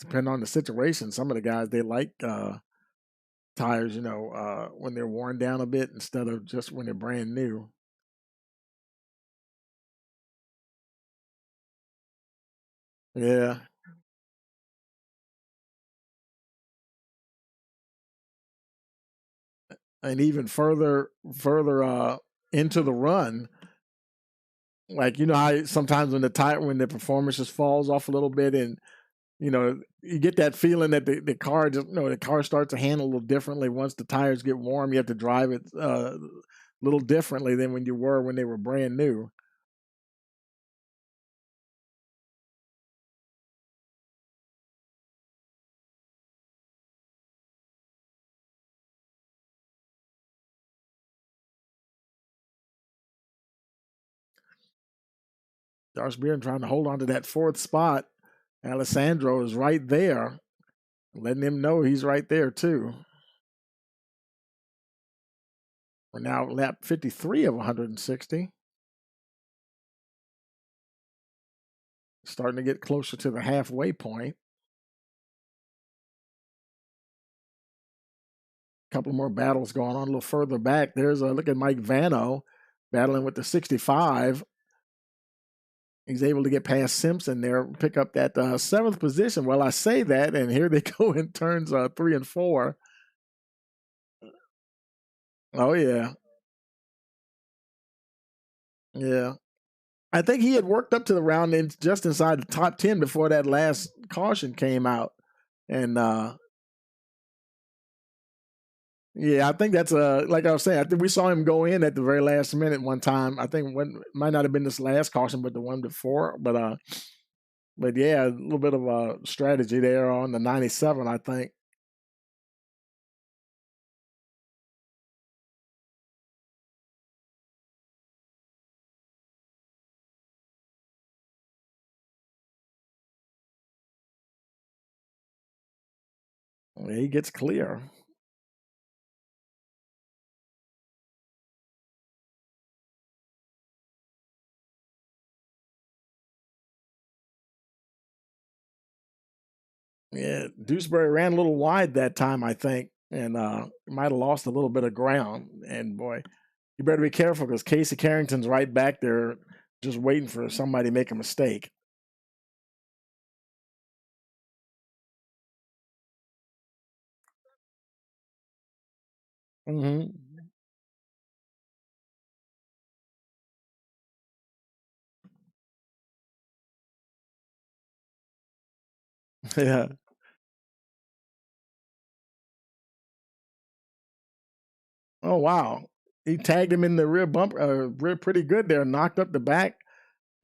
Depending on the situation, some of the guys they like tires, when they're worn down a bit instead of just when they're brand new. Yeah, and even further into the run, like how sometimes when the performance just falls off a little bit, and you get that feeling that the car just the car starts to handle a little differently once the tires get warm. You have to drive it a little differently than when you were when they were brand new. Darce Beeren trying to hold on to that fourth spot. Alessandro is right there, letting him know he's right there too. We're now at lap 53 of 160. Starting to get closer to the halfway point. A couple more battles going on a little further back. There's a look at Mike Vano battling with the 65. He's able to get past Simpson there, pick up that seventh position. Well, I say that, and here they go in turns 3 and 4. Oh, yeah. Yeah. I think he had worked up to the round in just inside the top 10 before that last caution came out. And yeah, I think that's like I was saying, I think we saw him go in at the very last minute one time. I think might not have been this last caution, but the one before. But yeah, a little bit of a strategy there on the 97, I think. He gets clear. Yeah, Dewsbury ran a little wide that time, I think, and might have lost a little bit of ground. And boy, You better be careful because Casey Carrington's right back there just waiting for somebody to make a mistake. Mm-hmm. Yeah. Oh wow. He tagged him in the rear bumper, rear pretty good there, knocked up the back,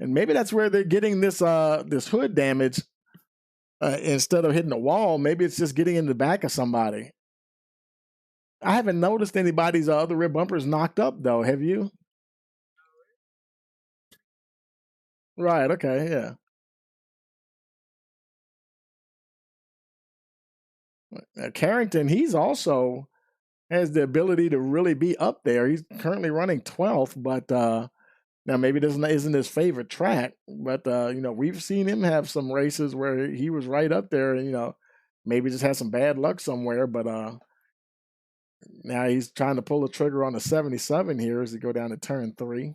and maybe that's where they're getting this hood damage. Instead of hitting the wall, maybe it's just getting in the back of somebody. I haven't noticed anybody's other rear bumpers knocked up though. Have you? Right. Okay. Yeah. Carrington, he's also has the ability to really be up there. He's currently running 12th, but now maybe this isn't his favorite track. But we've seen him have some races where he was right up there. And, maybe just had some bad luck somewhere. But now he's trying to pull the trigger on the 77 here as he go down to turn 3.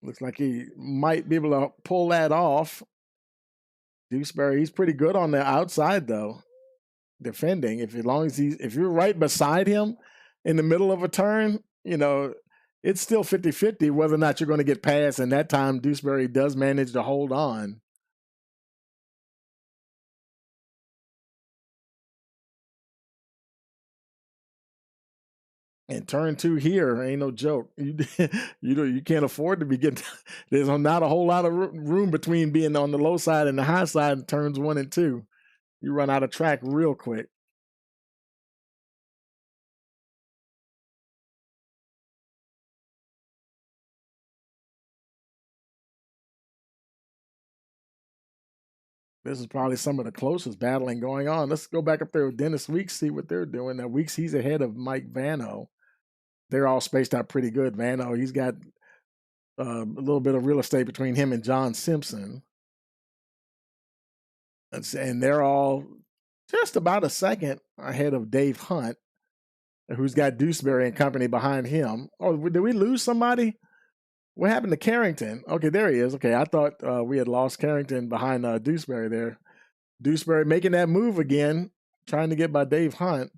Looks like he might be able to pull that off. Dewsbury, he's pretty good on the outside though, defending. If you're right beside him in the middle of a turn, it's still 50-50 whether or not you're going to get past. And that time Dewsbury does manage to hold on. And turn 2 here ain't no joke. You can't afford to be getting. There's not a whole lot of room between being on the low side and the high side in turns 1 and 2. You run out of track real quick. This is probably some of the closest battling going on. Let's go back up there with Dennis Weeks, see what they're doing. Now Weeks, he's ahead of Mike Vano. They're all spaced out pretty good. Vano, he's got a little bit of real estate between him and John Simpson. And they're all just about a second ahead of Dave Hunt, who's got Dewsbury and company behind him. Oh, did we lose somebody? What happened to Carrington? Okay, there he is. Okay, I thought we had lost Carrington behind Dewsbury there. Dewsbury making that move again, trying to get by Dave Hunt.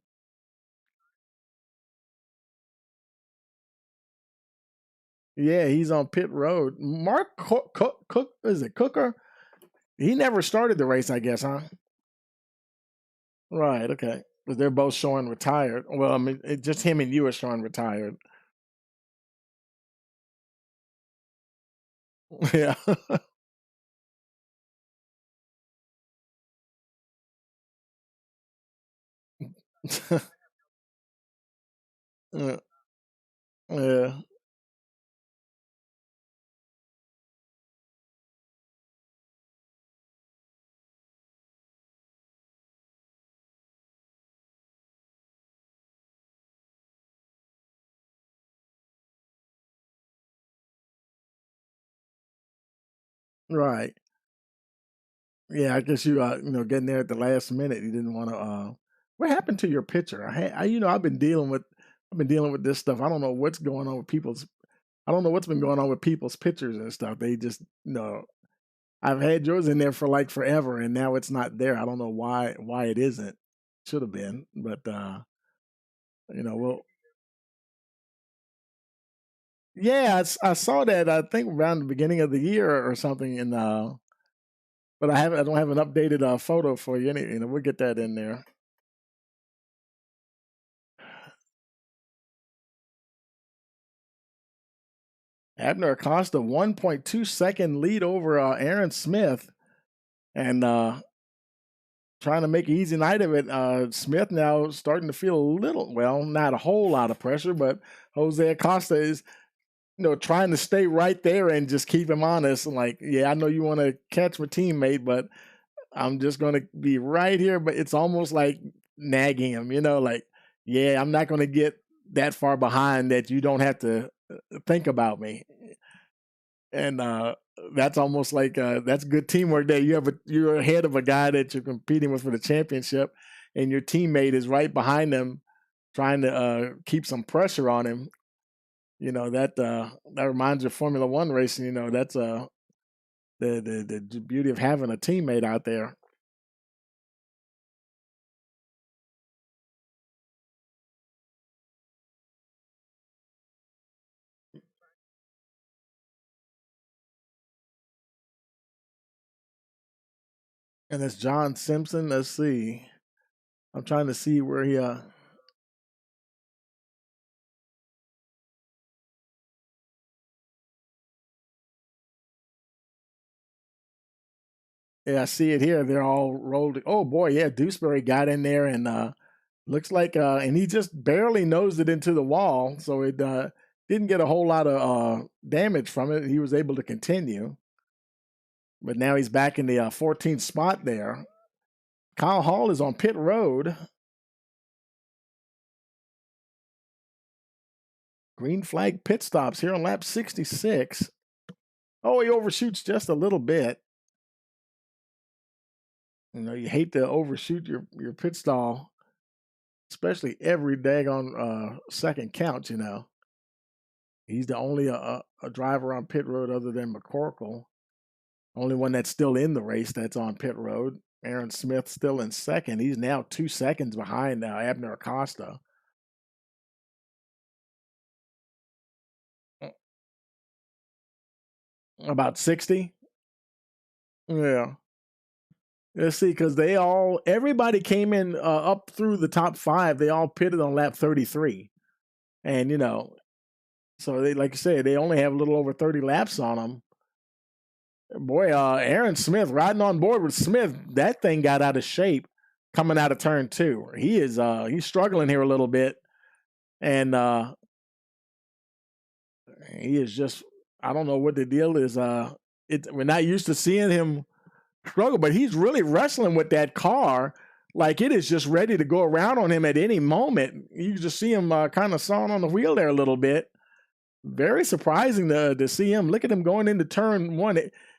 Yeah, he's on pit road. Mark Cook is it Cooker? He never started the race, I guess, huh? Right. Okay. But they're both showing retired. Well, I mean, just him and you are showing retired. Yeah. Yeah. Yeah. Right. Yeah, I guess you getting there at the last minute. You didn't want to. What happened to your picture? I've been dealing with this stuff. I don't know what's going on with people's. I don't know what's been going on with people's pictures and stuff. They just I've had yours in there for like forever, and now it's not there. I don't know why it isn't. Should have been, but well, yeah, I saw that. I think around the beginning of the year or something, and but I don't have an updated photo for you. We'll get that in there. Abner Acosta, 1.2-second lead over Aaron Smith, and trying to make an easy night of it. Smith now starting to feel a little, well, not a whole lot of pressure, but Jose Acosta is, trying to stay right there and just keep him honest. And like, yeah, I know you want to catch my teammate, but I'm just going to be right here. But it's almost like nagging him, like, yeah, I'm not going to get that far behind that you don't have to think about me. And that's almost like that's good teamwork there. You're ahead of a guy that you're competing with for the championship, and your teammate is right behind him, trying to keep some pressure on him. That reminds you of Formula One racing. That's the beauty of having a teammate out there. And it's John Simpson. Let's see. I'm trying to see where he. Yeah, I see it here. They're all rolled. Oh boy, yeah, Dewsbury got in there and looks like, and he just barely nosed it into the wall, so it didn't get a whole lot of damage from it. He was able to continue, but now he's back in the 14th spot there. Kyle Hall is on pit road. Green flag pit stops here on lap 66. Oh, he overshoots just a little bit. You hate to overshoot your pit stall, especially every daggone second count. He's the only a driver on pit road other than McCorkle. Only one that's still in the race that's on pit road. Aaron Smith still in second. He's now 2 seconds behind Abner Acosta. About 60. Yeah. Let's see, because everybody came in up through the top 5. They all pitted on lap 33. And, so they, like you said, they only have a little over 30 laps on them. Boy, Aaron Smith riding on board with Smith, that thing got out of shape coming out of turn 2. He's struggling here a little bit. And he is just, I don't know what the deal is. We're not used to seeing him struggle, but he's really wrestling with that car like it is just ready to go around on him at any moment. You just see him kind of sawing on the wheel there a little bit. Very surprising to see him. Look at him going into turn 1.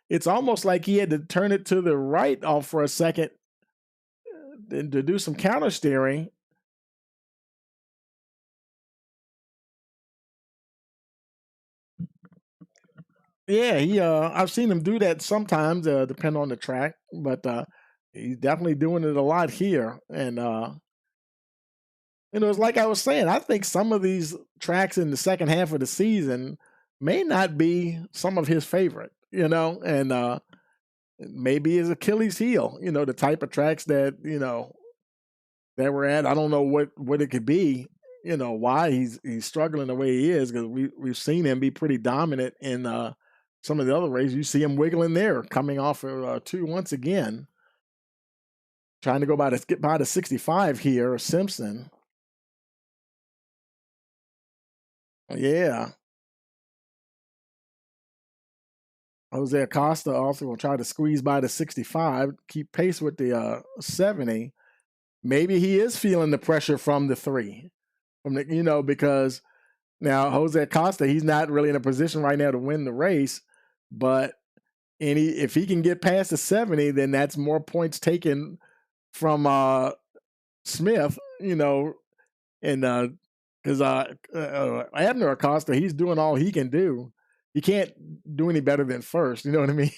It's almost like he had to turn it to the right off for a second to do some counter steering. Yeah, I've seen him do that sometimes, depending on the track, but he's definitely doing it a lot here. And it's like I was saying, I think some of these tracks in the second half of the season may not be some of his favorite, and maybe his Achilles heel, the type of tracks that, that we're at. I don't know what it could be, why he's struggling the way he is, because we've seen him be pretty dominant in some of the other races. You see him wiggling there, coming off of 2 once again, trying to get by the 65 here, Simpson. Yeah. Jose Acosta also will try to squeeze by the 65, keep pace with the 70. Maybe he is feeling the pressure from the 3, because now Jose Acosta, he's not really in a position right now to win the race, but if he can get past the 70, then that's more points taken from Smith, and because Abner Acosta, he's doing all he can do. He can't do any better than first. You know what I mean?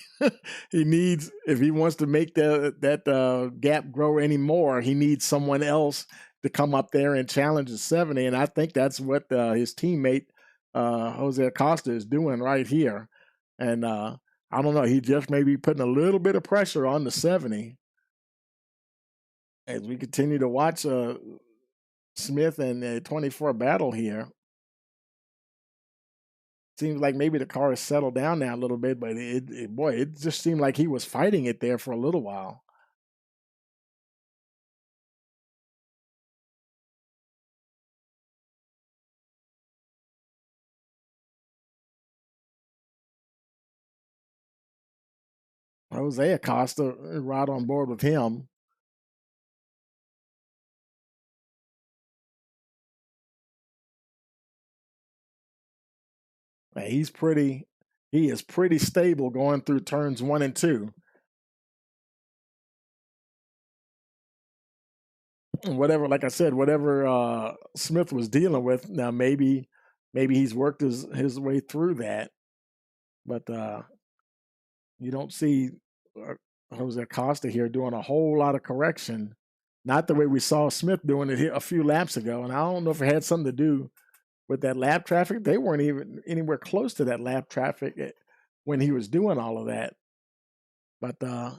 He needs, if he wants to make that gap grow anymore, he needs someone else to come up there and challenge the 70. And I think that's what his teammate Jose Acosta is doing right here. And I don't know, he just may be putting a little bit of pressure on the 70 as we continue to watch Smith and the 24 battle here. Seems like maybe the car has settled down now a little bit, but it just seemed like he was fighting it there for a little while. Jose Acosta right on board with him. He is pretty stable going through turns 1 and 2. whatever, like I said, whatever Smith was dealing with, now maybe he's worked his way through that, but you don't see uh, Jose Acosta here doing a whole lot of correction, not the way we saw Smith doing it here a few laps ago. And I don't know if it had something to do with that lap traffic. They weren't even anywhere close to that lap traffic when he was doing all of that. But a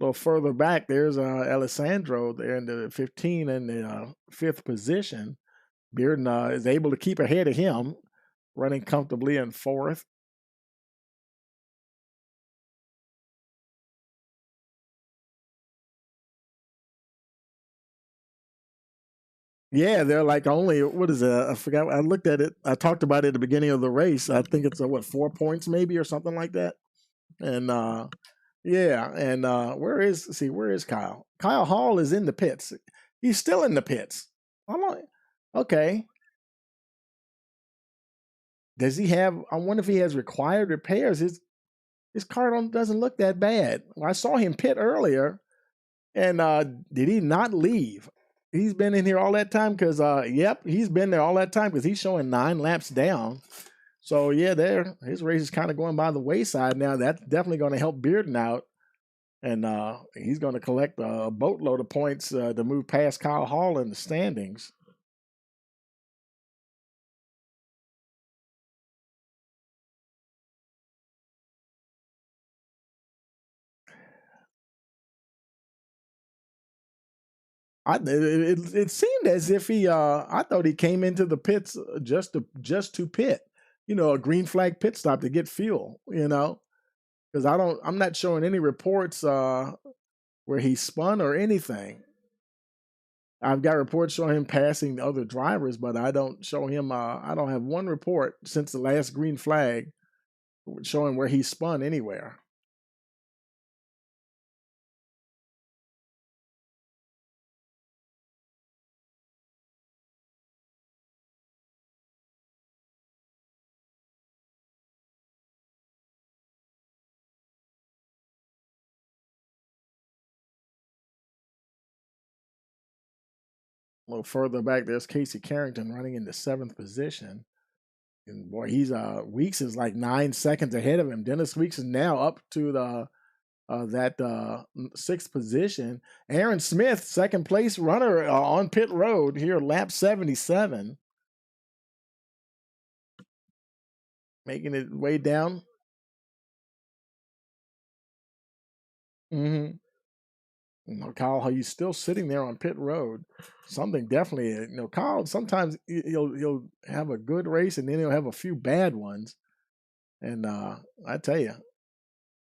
little further back, there's Alessandro there in the 15 and the fifth position. Bearden is able to keep ahead of him, running comfortably in fourth. Yeah, they're like only, what is it? I forgot. I looked at it. I talked about it at the beginning of the race. I think it's 4 points maybe or something like that. And yeah, and where is Kyle? Kyle Hall is in the pits. He's still in the pits. I'm like, okay. Does he have? I wonder if he has required repairs. His car doesn't look that bad. I saw him pit earlier, and did he not leave? He's been in here all that time because, yep, he's been there all that time because he's showing 9 laps down. So yeah, his race is kind of going by the wayside now. That's definitely going to help Bearden out, and he's going to collect a boatload of points to move past Kyle Hall in the standings. It seemed as if he I thought he came into the pits just to pit, a green flag pit stop to get fuel, because I'm not showing any reports where he spun or anything. I've got reports showing him passing the other drivers, but I don't show him. I don't have one report since the last green flag showing where he spun anywhere. A little further back, there's Casey Carrington running in the 7th position. And boy, he's Weeks is like 9 seconds ahead of him. Dennis Weeks is now up to the that 6th position. Aaron Smith, second place runner on pit road here, lap 77, making it way down. Mm-hmm. Kyle, how he's still sitting there on pit road. Something definitely, Kyle. Sometimes he'll have a good race and then he'll have a few bad ones. And I tell you,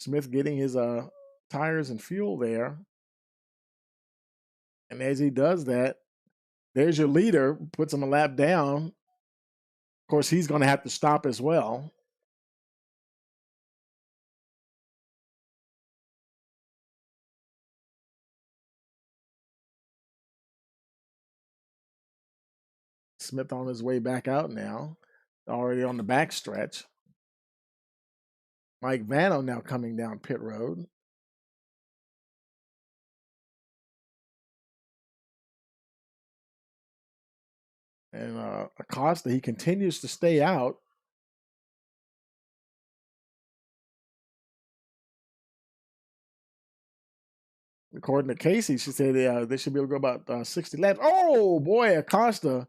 Smith getting his tires and fuel there. And as he does that, there's your leader, puts him a lap down. Of course, he's going to have to stop as well. Smith on his way back out now, already on the back stretch. Mike Vano now coming down pit road. And Acosta, he continues to stay out. According to Casey, she said they should be able to go about 60 laps. Oh, boy, Acosta.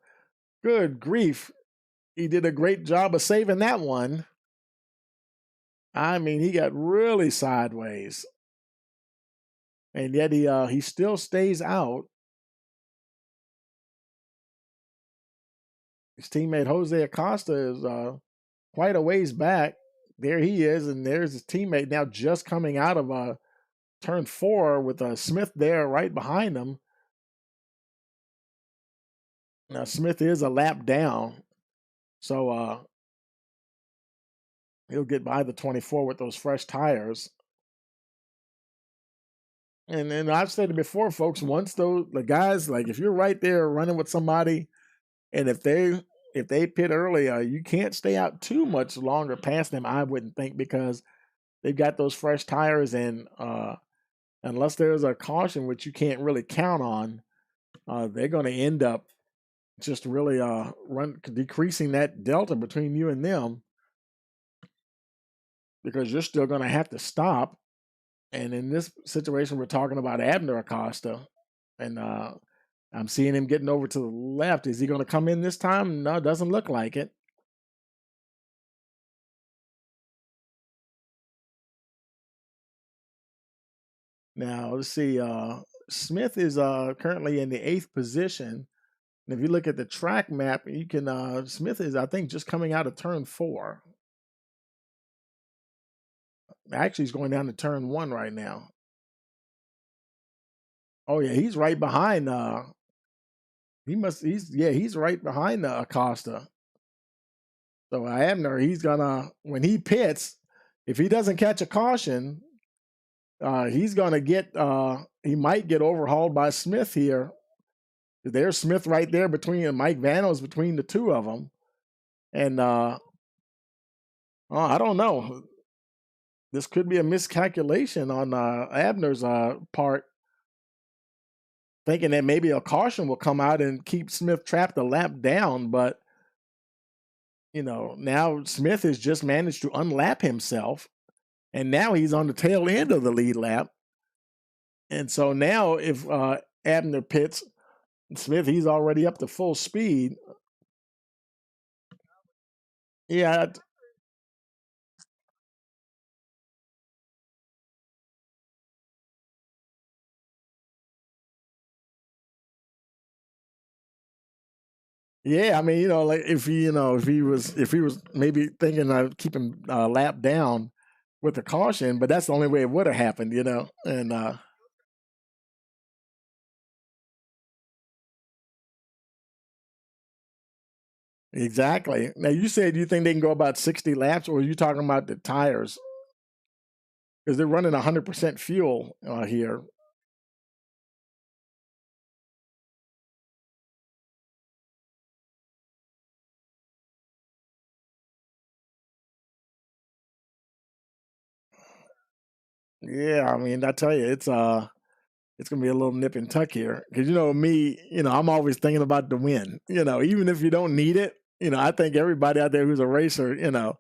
Good grief. He did a great job of saving that one. I mean, he got really sideways. And yet he still stays out. His teammate Jose Acosta is quite a ways back. There he is, and there's his teammate now just coming out of turn 4 with Smith there right behind him. Now Smith is a lap down, so he'll get by the 24 with those fresh tires. And then I've said it before, folks. Once the guys, like, if you're right there running with somebody, and if they pit early, you can't stay out too much longer past them. I wouldn't think, because they've got those fresh tires, and unless there's a caution, which you can't really count on, they're going to end up just really decreasing that delta between you and them, because you're still going to have to stop. And in this situation, we're talking about Abner Acosta, and I'm seeing him getting over to the left. Is he going to come in this time? No, it doesn't look like it. Now, let's see. Smith is currently in the 8th position. And if you look at the track map, you can, Smith is, I think, just coming out of turn 4. Actually, he's going down to turn 1 right now. Oh, yeah, he's right behind. He's right behind Acosta. So Abner, he's gonna, when he pits, if he doesn't catch a caution, he's gonna get, he might get overhauled by Smith here. There's Smith right there between Mike Vano's between the two of them, and I don't know. This could be a miscalculation on Abner's part, thinking that maybe a caution will come out and keep Smith trapped a lap down, but now Smith has just managed to unlap himself, and now he's on the tail end of the lead lap. And so now if Abner pits, Smith, he's already up to full speed. Yeah. Yeah, I mean, like if he was maybe thinking of keeping lap down with the caution, but that's the only way it would have happened, and exactly. Now you said you think they can go about 60 laps, or are you talking about the tires? Because they're running 100% fuel here. Yeah, I mean, I tell you, it's gonna be a little nip and tuck here, because me, I'm always thinking about the win. Even if you don't need it, I think everybody out there who's a racer, yeah,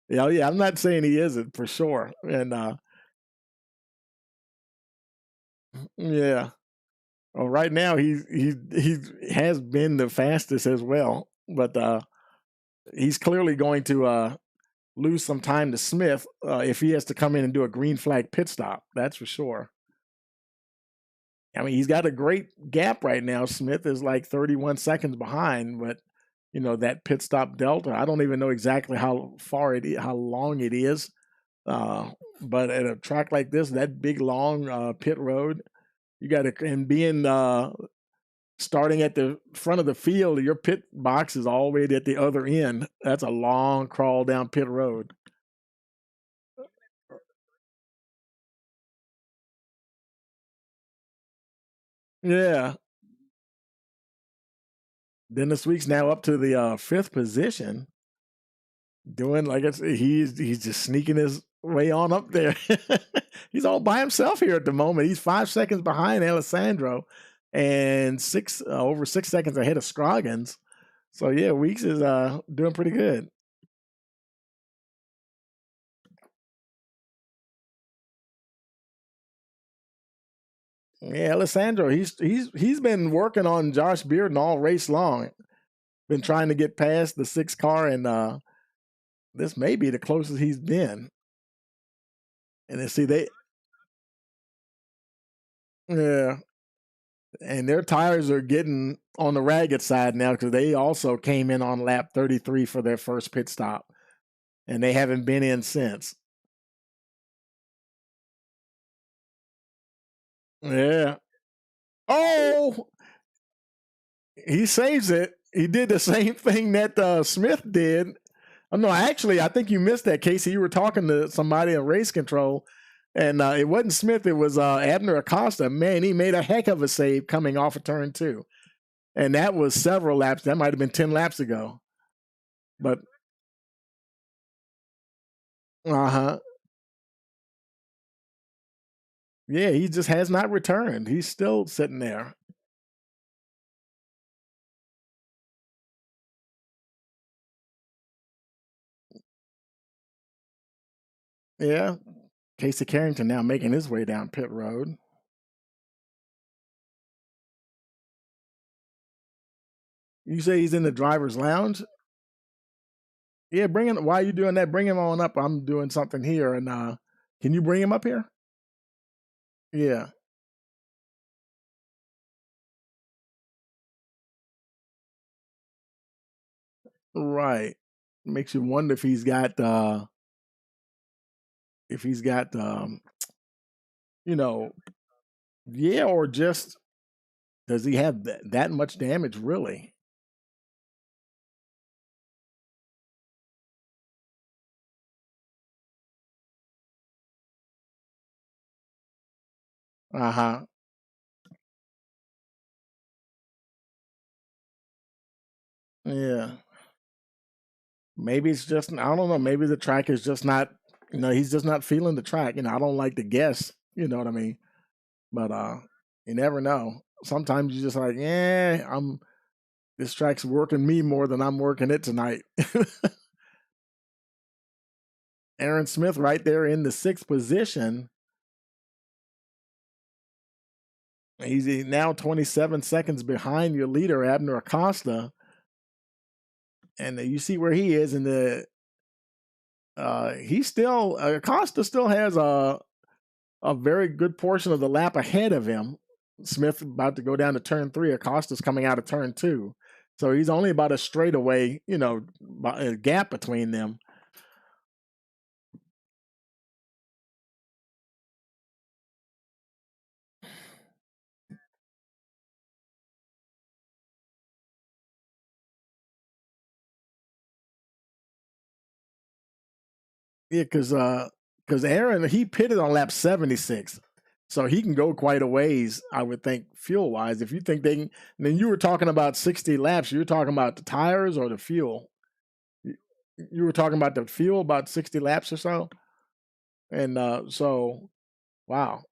I'm not saying he isn't for sure, and yeah, well, right now he has been the fastest as well, but he's clearly going to lose some time to Smith if he has to come in and do a green flag pit stop. That's for sure. I mean, he's got a great gap right now. Smith is like 31 seconds behind, but that pit stop delta, I don't even know exactly how long it is. But at a track like this, that big long pit road, you got to, and being starting at the front of the field, your pit box is all the way at the other end. That's a long crawl down pit road. Yeah. Dennis Week's now up to the 5th position, doing like he's just sneaking his way on up there. He's all by himself here at the moment. He's 5 seconds behind Alessandro, and over 6 seconds ahead of Scroggins. So yeah, Weeks is doing pretty good. Yeah, Alessandro, he's been working on Josh Bearden all race long. Been trying to get past the 6 car, and this may be the closest he's been. And then see yeah, and their tires are getting on the ragged side now, because they also came in on lap 33 for their first pit stop, and they haven't been in since. Yeah. Oh, he saves it. He did the same thing that Smith did. Oh, no, actually, I think you missed that, Casey. You were talking to somebody in race control, and it wasn't Smith. It was Abner Acosta. Man, he made a heck of a save coming off of turn 2. And that was several laps. That might have been 10 laps ago. But, uh-huh. Yeah, he just has not returned. He's still sitting there. Yeah. Casey Carrington now making his way down pit road. You say he's in the driver's lounge? Yeah, bring him. Why are you doing that? Bring him on up. I'm doing something here, and can you bring him up here? Yeah, right. Makes you wonder if he's got you know, yeah, or just does he have that much damage really? Uh huh. Yeah. Maybe it's just I don't know. Maybe the track is just not. He's just not feeling the track. I don't like to guess. You know what I mean? But you never know. Sometimes you just like, yeah, I'm. This track's working me more than I'm working it tonight. Aaron Smith right there in the sixth position. He's now 27 seconds behind your leader, Abner Acosta. And you see where he is in the he still Acosta still has a very good portion of the lap ahead of him. Smith about to go down to turn 3. Acosta's coming out of turn 2. So he's only about a straightaway, a gap between them. Yeah, because Aaron he pitted on lap 76, so he can go quite a ways. I would think fuel wise. If you think they can, then you were talking about 60 laps. You were talking about the tires or the fuel. You you were talking about the fuel about 60 laps or so, and so wow.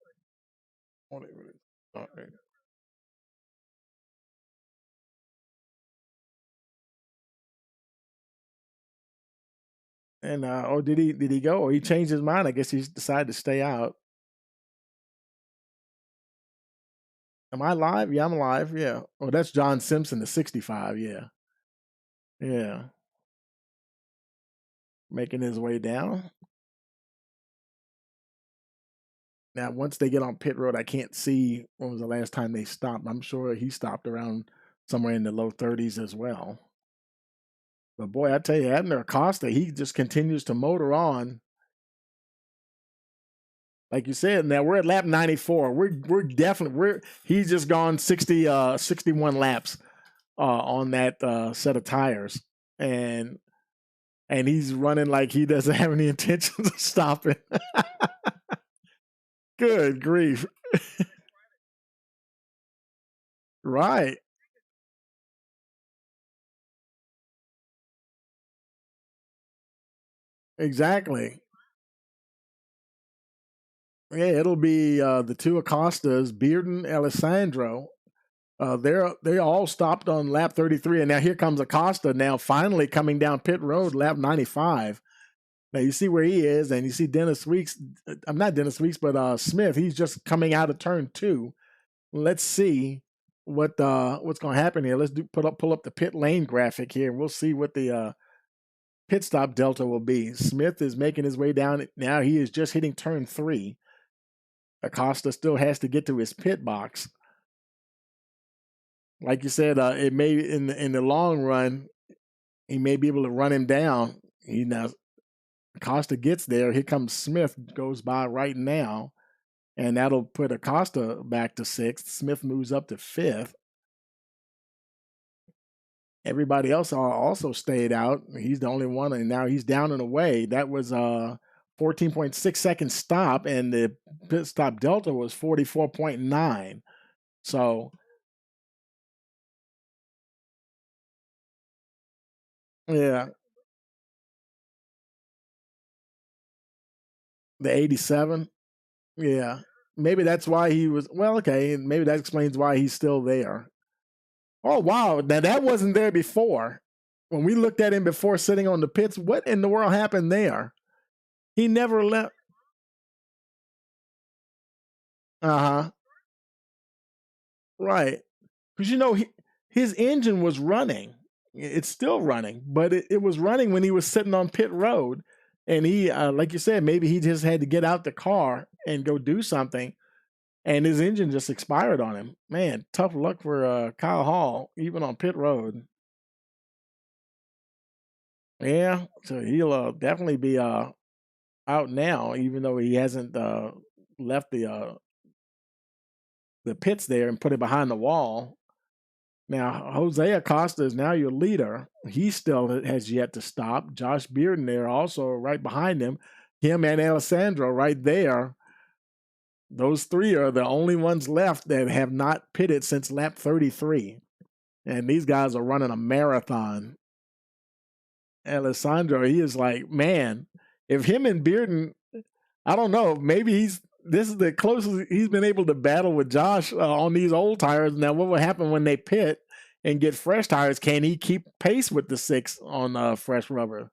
And oh, did he go? Or he changed his mind? I guess he decided to stay out. Am I live? Yeah, I'm live. Yeah. Oh, that's John Simpson, the 65. Yeah, yeah, making his way down. Now, once they get on pit road, I can't see when was the last time they stopped. I'm sure he stopped around somewhere in the low 30s as well. But boy, I tell you, Abner Acosta, he just continues to motor on. Like you said, now we're at lap 94. We're definitely he's just gone 61 laps on that set of tires. And he's running like he doesn't have any intentions of stopping. Good grief. Right. Exactly. Yeah, it'll be the two Acostas, Bearden, Alessandro. They all stopped on lap 33, and now here comes Acosta. Now finally coming down pit road, lap 95. Now you see where he is, and you see Dennis Weeks. I'm not Dennis Weeks, but Smith. He's just coming out of turn 2. Let's see what's going to happen here. Let's pull up the pit lane graphic here. We'll see what the pit stop delta will be. Smith is making his way down. Now he is just hitting turn 3. Acosta still has to get to his pit box. Like you said, it may in the long run he may be able to run him down. He now Acosta gets there. Here comes Smith, goes by right now, and that'll put Acosta back to 6th. Smith moves up to 5th. Everybody else also stayed out. He's the only one, and now he's down and away. That was a 14.6 second stop, and the pit stop delta was 44.9. So yeah, the 87. Yeah, maybe that's why he was. Well, okay, maybe that explains why he's still there. Oh wow, now that wasn't there before. When we looked at him before sitting on the pits, what in the world happened there? He never left. Uh huh. Right. Because his engine was running. It's still running, but it was running when he was sitting on pit road, and he, like you said, maybe he just had to get out the car and go do something, and his engine just expired on him. Man, tough luck for Kyle Hall, even on pit road. Yeah, so he'll definitely be out now, even though he hasn't left the pits there and put it behind the wall. Now, Jose Acosta is now your leader. He still has yet to stop. Josh Bearden there also right behind him. Him and Alessandro right there. Those three are the only ones left that have not pitted since lap 33. And these guys are running a marathon. Alessandro, he is like, man, if him and Bearden, I don't know, maybe this is the closest he's been able to battle with Josh on these old tires. Now, what will happen when they pit and get fresh tires? Can he keep pace with the six on fresh rubber?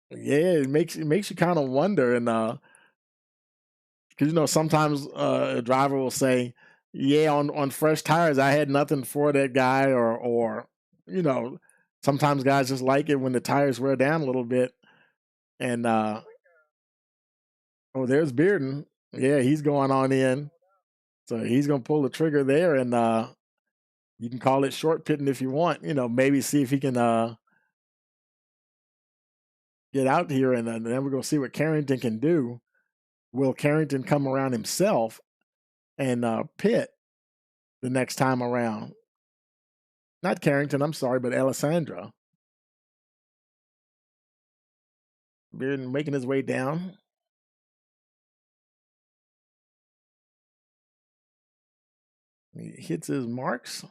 Yeah, it makes you kind of wonder, and because sometimes a driver will say, "Yeah, on fresh tires, I had nothing for that guy," or you know, sometimes guys just like it when the tires wear down a little bit. And oh, there's Bearden. Yeah, he's going on in. So he's gonna pull the trigger there, and you can call it short pitting if you want. Maybe see if he can get out here, and then we're gonna see what Carrington can do. Will Carrington come around himself and pit the next time around? Not Carrington, I'm sorry, but Alessandra. Bearden making his way down. He hits his marks.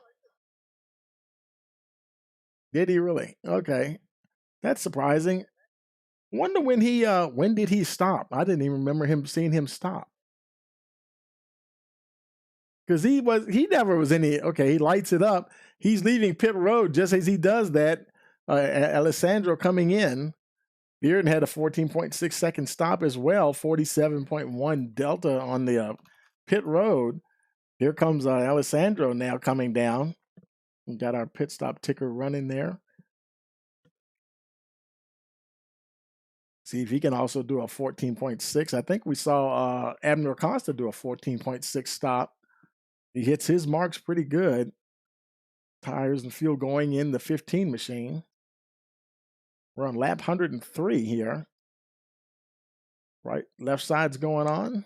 Did he really? Okay, that's surprising. Wonder when did he stop? I didn't even remember seeing him stop. Because he never was any. Okay, he lights it up. He's leaving pit road just as he does that. Alessandro coming in. Bearden had a 14.6 second stop as well, 47.1 delta on the pit road. Here comes Alessandro now coming down. We got our pit stop ticker running there. See if he can also do a 14.6. I think we saw Abner Acosta do a 14.6 stop. He hits his marks pretty good. Tires and fuel going in the 15 machine. We're on lap 103 here. Right, left side's going on.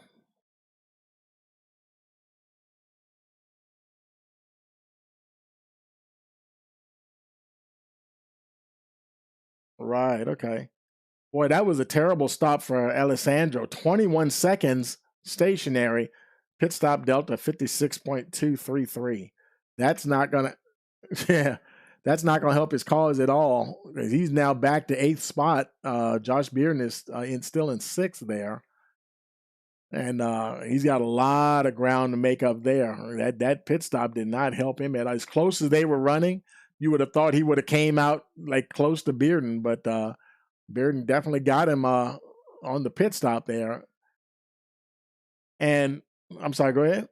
Right, okay. Boy, that was a terrible stop for Alessandro. 21 seconds stationary. Pit stop delta 56.233. That's not gonna yeah, that's not gonna help his cause at all. He's now back to eighth spot. Josh Bearden is still in sixth there. And he's got a lot of ground to make up there. That pit stop did not help him. As close as they were running, you would have thought he would have came out like close to Bearden, but Bearden definitely got him on the pit stop there. And I'm sorry, go ahead.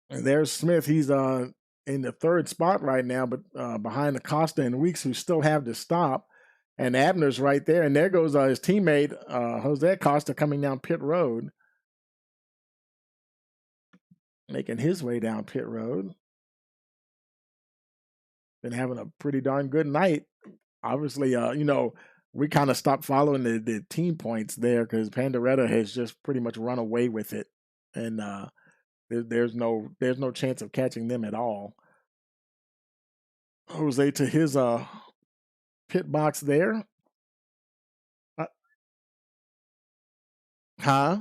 And there's Smith. He's in the third spot right now, but behind Acosta and Weeks, who still have to stop. And Abner's right there. And there goes his teammate, Jose Acosta, coming down pit road, making his way down pit road. Been having a pretty darn good night. Obviously, we kind of stopped following the team points there because Pandaretta has just pretty much run away with it. And there's no chance of catching them at all. Jose to his pit box there. Uh, huh?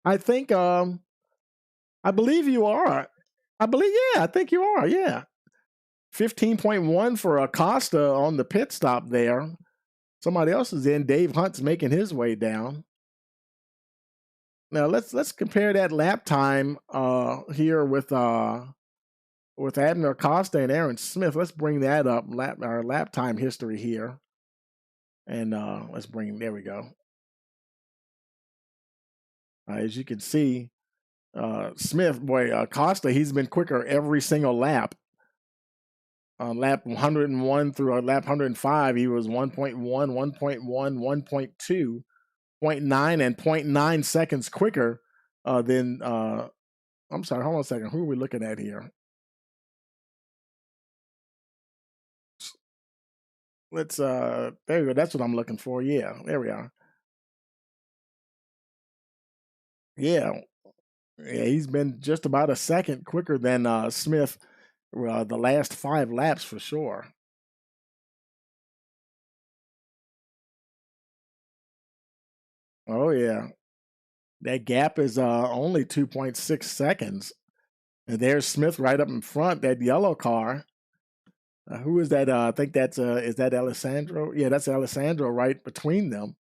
I think I believe you are. I believe yeah, I think you are. Yeah. 15.1 for Acosta on the pit stop there. Somebody else is in. Dave Hunt's making his way down. Now let's compare that lap time here with Abner Acosta and Aaron Smith. Let's bring that up. Our lap time history here. And let's bring there we go. As you can see, Smith, boy, Acosta, he's been quicker every single lap. Lap 101 through lap 105, he was 1.1, 1.1, 1.2, 0.9, and 0.9 seconds quicker than. I'm sorry, hold on a second. Who are we looking at here? Let's. There you go. That's what I'm looking for. Yeah, there we are. Yeah, yeah, he's been just about a second quicker than Smith the last 5 laps for sure. Oh yeah, that gap is only 2.6 seconds. And there's Smith right up in front, that yellow car. Who is that? I think that's is that Alessandro? Yeah, that's Alessandro right between them.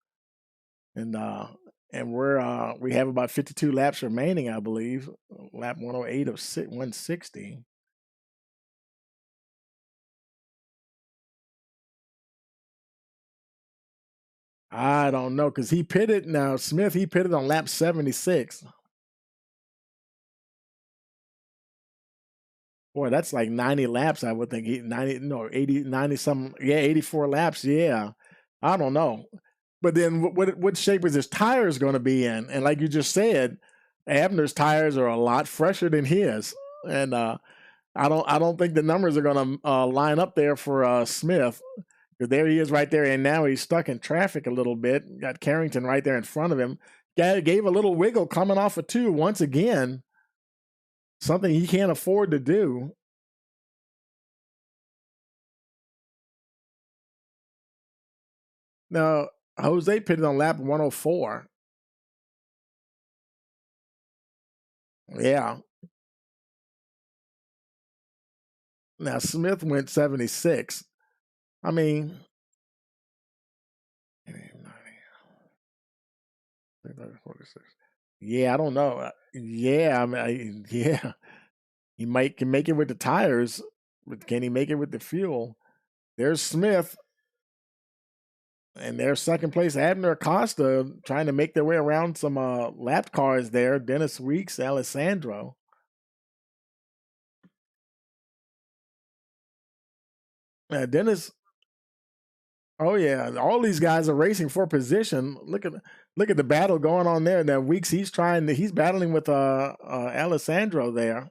And we have about 52 laps remaining, I believe. Lap 108 of 160. I don't know because he pitted now. Smith he pitted on lap 76. Boy, that's like 90 laps. I would think 90 no 80 90 some 84 laps. Yeah, I don't know. But then what shape is his tires going to be in? And like you just said, Abner's tires are a lot fresher than his, and I don't think the numbers are going to line up there for Smith. There he is right there, and now he's stuck in traffic a little bit. Got Carrington right there in front of him. Gave a little wiggle coming off of 2 once again. Something he can't afford to do. Now, Jose pitted on lap 104. Yeah. Now, Smith went 76. I mean, yeah, I don't know. Yeah, I mean, yeah, he might can make it with the tires, but can he make it with the fuel? There's Smith, and there's second place Abner Acosta trying to make their way around some lap cars there. Dennis Weeks, Alessandro. Dennis. Oh yeah, all these guys are racing for position. Look at the battle going on there. Now Weeks he's battling with Alessandro there.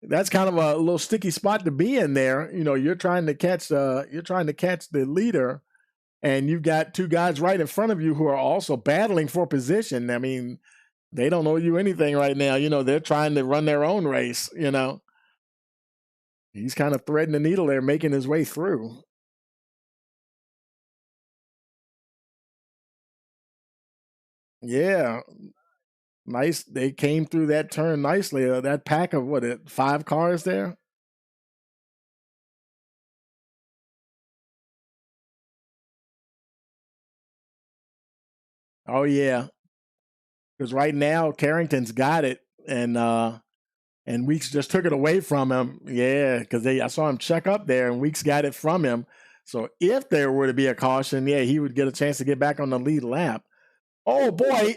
That's kind of a little sticky spot to be in there. You know, you're trying to catch the leader, and you've got 2 guys right in front of you who are also battling for position. I mean, they don't owe you anything right now. You know, they're trying to run their own race. You know, he's kind of threading the needle there, making his way through. Yeah, nice. They came through that turn nicely. That pack of 5 cars there. Oh yeah, because right now Carrington's got it, and Weeks just took it away from him. Yeah, because I saw him check up there, and Weeks got it from him. So if there were to be a caution, yeah, he would get a chance to get back on the lead lap. Oh boy,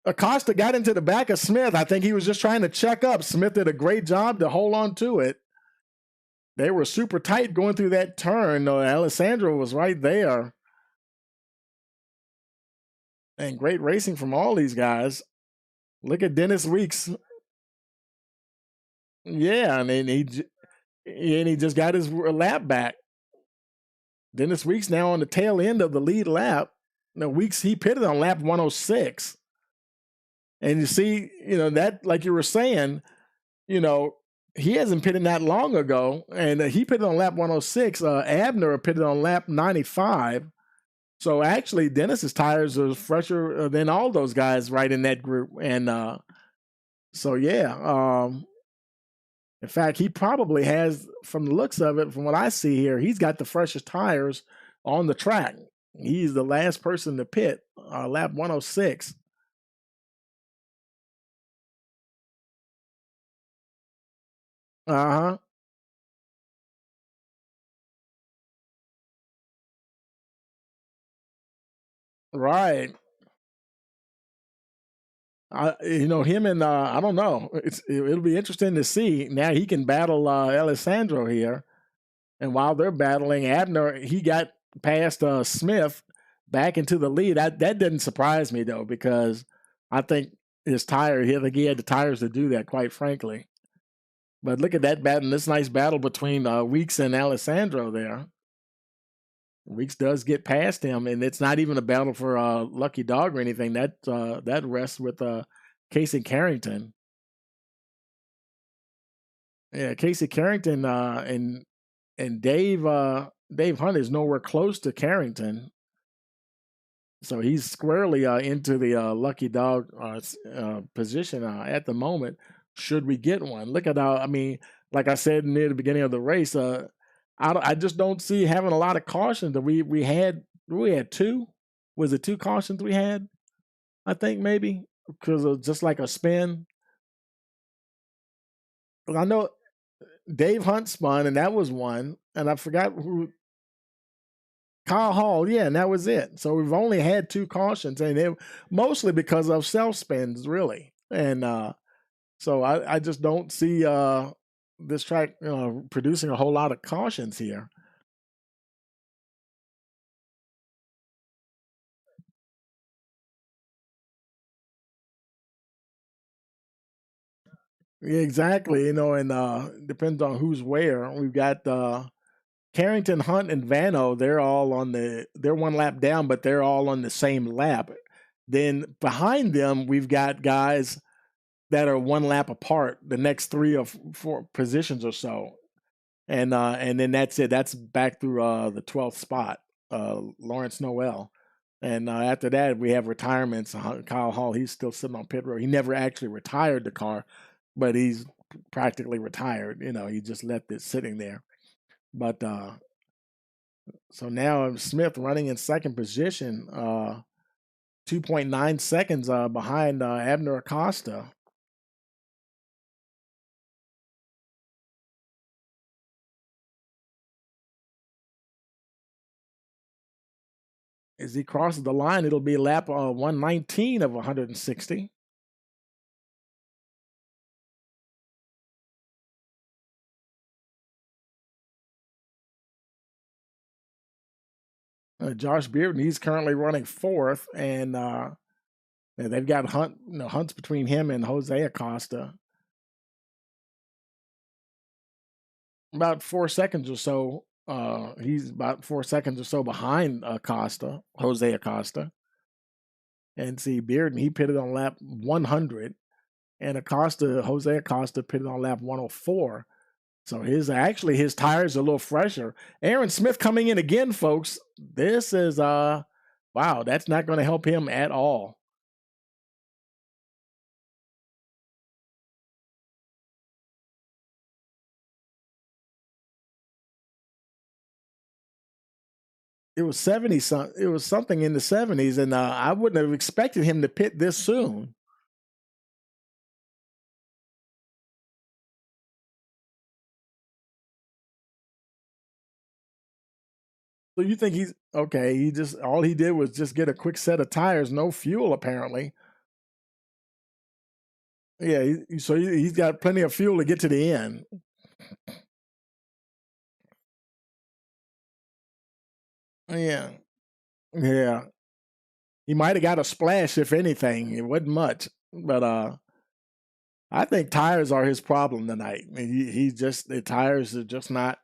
Acosta got into the back of Smith. I think he was just trying to check up. Smith did a great job to hold on to it. They were super tight going through that turn. No, Alessandro was right there. And great racing from all these guys. Look at Dennis Weeks. Yeah, and he just got his lap back. Dennis Weeks now on the tail end of the lead lap. Now Weeks he pitted on lap 106. And you see, that like you were saying, you know, he hasn't pitted that long ago, and he pitted on lap 106. Abner pitted on lap 95. So actually, Dennis's tires are fresher than all those guys right in that group. And so, yeah, in fact, he probably has, from the looks of it, from what I see here, he's got the freshest tires on the track. He's the last person to pit, lap 106. Uh huh. Right. Him and I don't know. It'll be interesting to see. Now he can battle Alessandro here, and while they're battling, Abner he got past Smith back into the lead. That didn't surprise me though, because I think his tire. I think he had the tires to do that. Quite frankly, but look at that battle. This nice battle between Weeks and Alessandro there. Weeks does get past him, and it's not even a battle for Lucky Dog or anything. That rests with Casey Carrington. Yeah, Casey Carrington and Dave Hunt is nowhere close to Carrington, so he's squarely into the Lucky Dog position at the moment. Should we get one? Look at how I mean, like I said near the beginning of the race, I just don't see having a lot of cautions. We had two. Was it two cautions we had? I think maybe because of just like a spin. I know Dave Hunt spun, and that was one. And I forgot who Kyle Hall, yeah, and that was it. So we've only had two cautions, and it mostly because of self spins, really. And so I just don't see this track producing a whole lot of cautions here. Yeah, exactly. And depends on who's where. We've got Carrington, Hunt, and Vano. They're one lap down, but they're all on the same lap. Then behind them, we've got guys that are one lap apart, the next three or four positions or so, and then that's it. That's back through the 12th spot, Lawrence Noel, and after that we have retirements. Kyle Hall, he's still sitting on pit road. He never actually retired the car, but he's practically retired. He just left it sitting there. But so now Smith running in second position, 2.9 seconds behind Abner Acosta. As he crosses the line, it'll be lap 119 of 160. Josh Bearden, he's currently running fourth, and they've got Hunt's between him and Jose Acosta. About 4 seconds or so. He's about 4 seconds or so behind Jose Acosta. And see, Bearden, he pitted on lap 100, and Jose Acosta pitted on lap 104. So his tires are a little fresher. Aaron Smith coming in again, folks. This is wow, that's not going to help him at all. It was 70 something. It was something in the 70s, and I wouldn't have expected him to pit this soon. So you think he's okay? All he did was just get a quick set of tires, no fuel apparently. Yeah, so he's got plenty of fuel to get to the end. Yeah, yeah. He might have got a splash if anything. It wasn't much, but I think tires are his problem tonight. I mean, the tires are just not.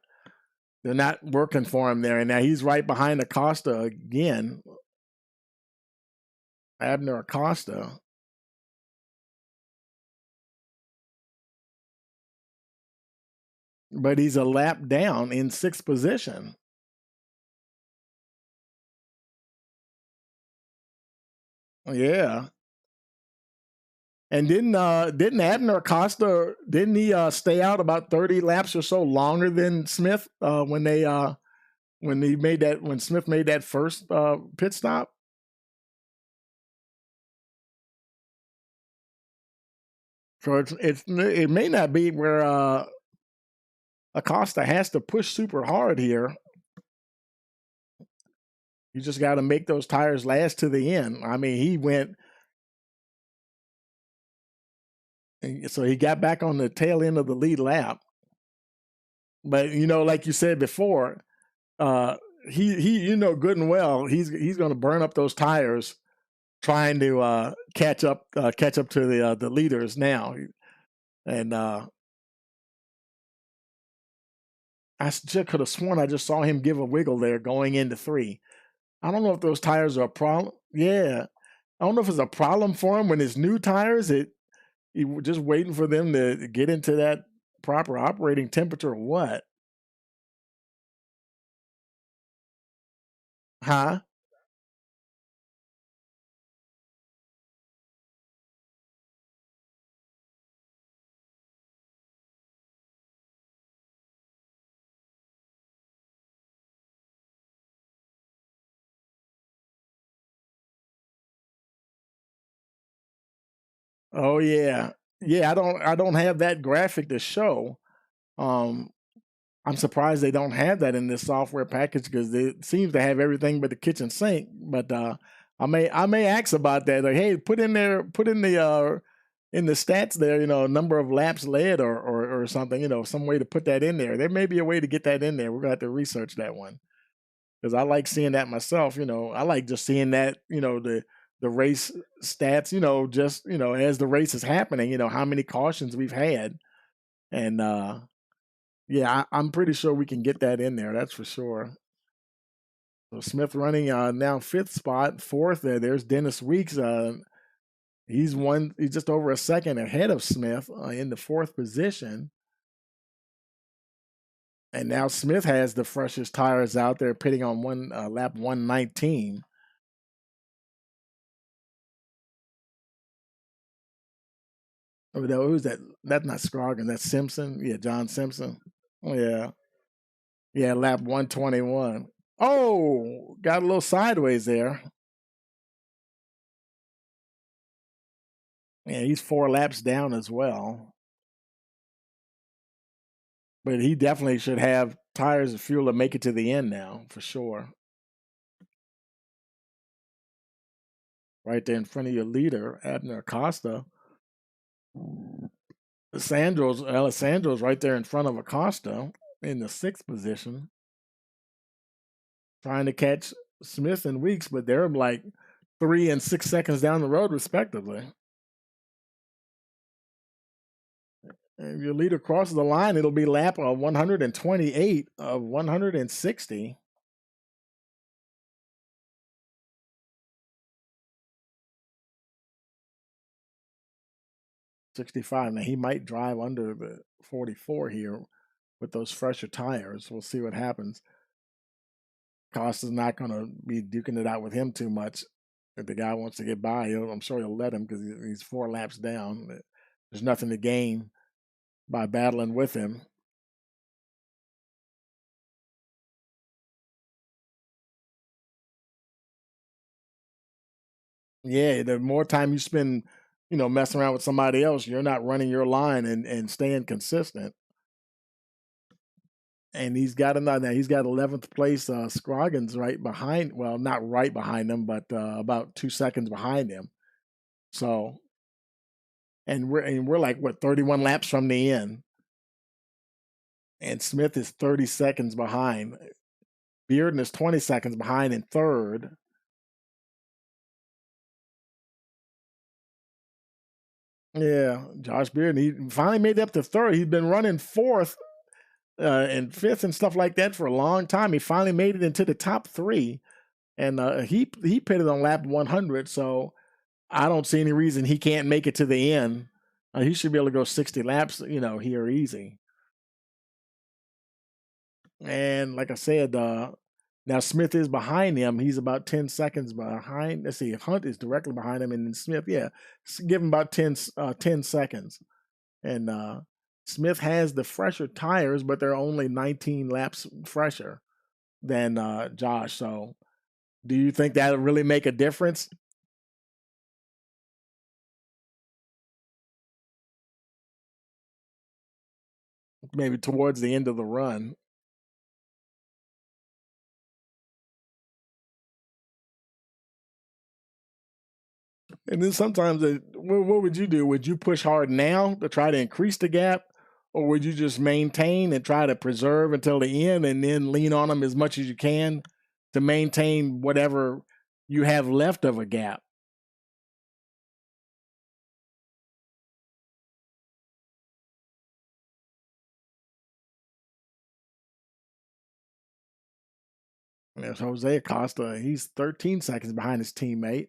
They're not working for him there, and now he's right behind Acosta again. Abner Acosta. but he's a lap down in sixth position. Yeah. And didn't Abner Acosta, didn't he stay out about 30 laps or so longer than Smith when Smith made that first pit stop? So it may not be where Acosta has to push super hard here. You just got to make those tires last to the end. I mean, he went, so he got back on the tail end of the lead lap. But like you said before, he good and well he's going to burn up those tires trying to catch up to the leaders now. And I just could have sworn I just saw him give a wiggle there going into 3. I don't know if those tires are a problem. Yeah, I don't know if it's a problem for him when his new tires. He just waiting for them to get into that proper operating temperature or what? Huh? Oh yeah, yeah. I don't have that graphic to show. Um, I'm surprised they don't have that in this software package because it seems to have everything but the kitchen sink. But I may ask about that. Like, hey, put in the stats there, number of laps led or something, some way to put that in there. There may be a way to get that in there. We're gonna have to research that one because I like seeing that myself. I like just seeing that, the race stats, just as the race is happening, how many cautions we've had, and yeah, I'm pretty sure we can get that in there. That's for sure. So Smith running now fifth spot, fourth. There's Dennis Weeks. He's just over a second ahead of Smith in the fourth position. And now Smith has the freshest tires out there, pitting on lap 119. Oh, no, who's that? That's not Scroggin. That's Simpson. Yeah, John Simpson. Oh, yeah. Yeah, lap 121. Oh, got a little sideways there. Yeah, he's 4 laps down as well. But he definitely should have tires and fuel to make it to the end now, for sure. Right there in front of your leader, Abner Acosta. Alessandro's right there in front of Acosta in the 6th position, trying to catch Smith and Weeks, but they're like 3 and 6 seconds down the road, respectively. If your leader crosses the line, it'll be lap 128 of 160. '65. Now he might drive under the 44 here with those fresher tires. We'll see what happens. Costa's not going to be duking it out with him too much. If the guy wants to get by, I'm sure he'll let him because he's 4 laps down. There's nothing to gain by battling with him. Yeah, the more time you spend, messing around with somebody else, you're not running your line and staying consistent. And he's got another. He's got 11th place. Scroggins right behind. Well, not right behind him, but about 2 seconds behind him. So, and we're like what 31 laps from the end, and Smith is 30 seconds behind. Bearden is 20 seconds behind in third. Yeah, Josh Bearden. He finally made it up to third. He's been running fourth and fifth and stuff like that for a long time. He finally made it into the top 3, and he pitted on lap 100. So I don't see any reason he can't make it to the end. He should be able to go 60 laps, here easy. And like I said, now Smith is behind him. He's about 10 seconds behind. Let's see, Hunt is directly behind him, and then Smith, yeah, give him about 10 seconds. And Smith has the fresher tires, but they're only 19 laps fresher than Josh. So, do you think that'll really make a difference? Maybe towards the end of the run. And then sometimes, what would you do? Would you push hard now to try to increase the gap, or would you just maintain and try to preserve until the end, and then lean on them as much as you can to maintain whatever you have left of a gap? There's Jose Acosta. He's 13 seconds behind his teammate.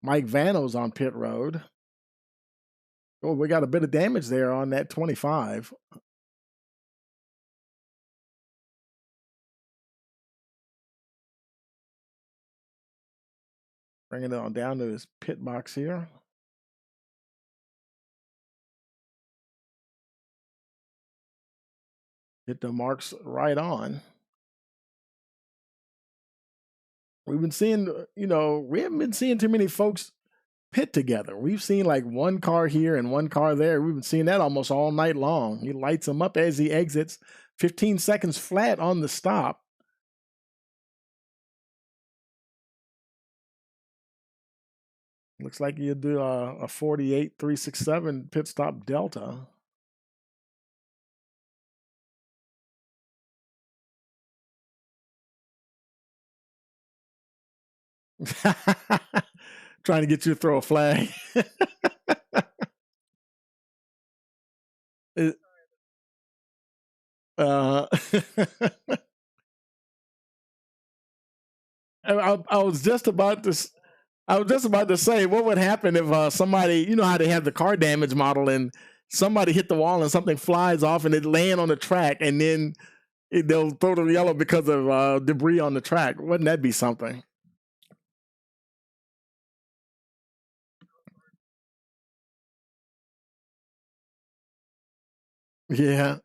Mike Vano's on pit road. Oh, we got a bit of damage there on that 25. Bringing it on down to his pit box here. Hit the marks right on. We've been seeing, we haven't been seeing too many folks pit together. We've seen like one car here and one car there. We've been seeing that almost all night long. He lights them up as he exits, 15 seconds flat on the stop. Looks like you do a 48.367 pit stop delta. Trying to get you to throw a flag. uh, I was just about to. I was just about to say, what would happen if somebody, you know how they have the car damage model, and somebody hit the wall and something flies off and it land on the track, and then they'll throw the yellow because of debris on the track. Wouldn't that be something? Yeah.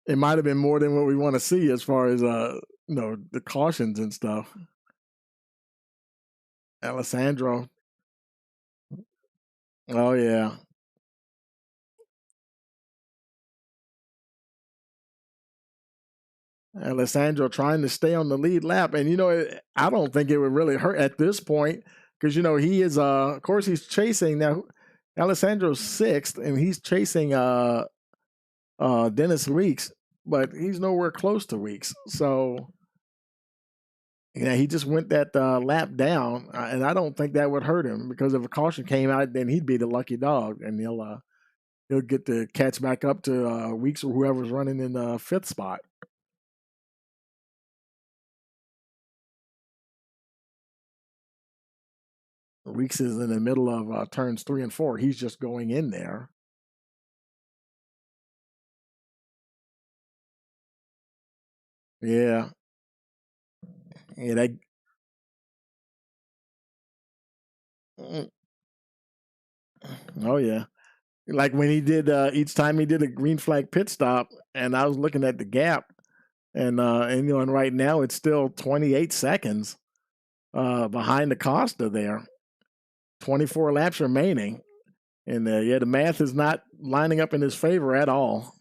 It might have been more than what we want to see as far as the cautions and stuff. Alessandro. Oh yeah. Alessandro trying to stay on the lead lap, and I don't think it would really hurt at this point because he is of course he's chasing now. Alessandro's sixth, and he's chasing Dennis Weeks, but he's nowhere close to Weeks. So yeah, he just went that lap down, and I don't think that would hurt him because if a caution came out, then he'd be the lucky dog, and he'll get to catch back up to Weeks or whoever's running in the fifth spot. Weeks is in the middle of turns 3 and 4. He's just going in there. Yeah. Yeah. Mm, oh yeah. Like when he did each time he did a green flag pit stop, and I was looking at the gap, and right now it's still 28 seconds behind the Costa there. 24 laps remaining, and the math is not lining up in his favor at all.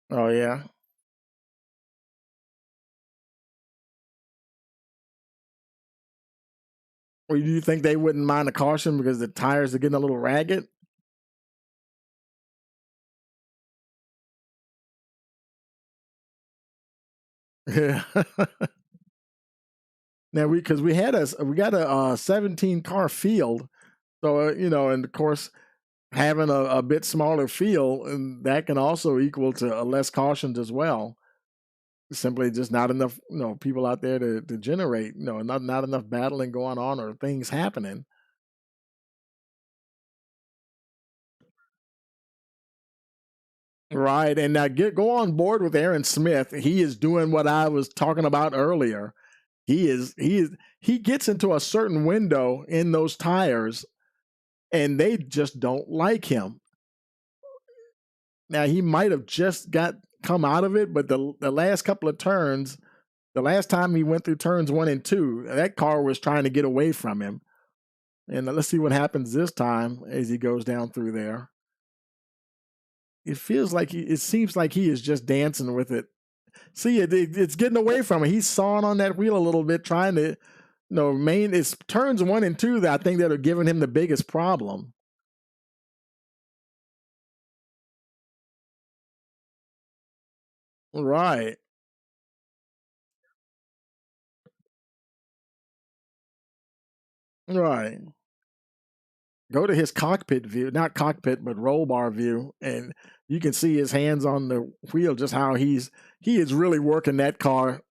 Oh yeah. Or do you think they wouldn't mind a caution because the tires are getting a little ragged? Yeah. Now because we got a 17 car field, so and of course having a bit smaller field, and that can also equal to less cautions as well. Simply just not enough, people out there to generate, not enough battling going on or things happening. Right, and now go on board with Aaron Smith. He is doing what I was talking about earlier. He gets into a certain window in those tires, and they just don't like him. Now he might have just come out of it, but the last couple of turns, the last time he went through turns 1 and 2, that car was trying to get away from him. And let's see what happens this time as he goes down through there. It seems like he is just dancing with it. See, it's getting away from him. He's sawing on that wheel a little bit, trying to, it's turns 1 and 2 that I think that are giving him the biggest problem. Right. Right. Go to his cockpit view, not cockpit, but roll bar view, and you can see his hands on the wheel, just how he is really working that car.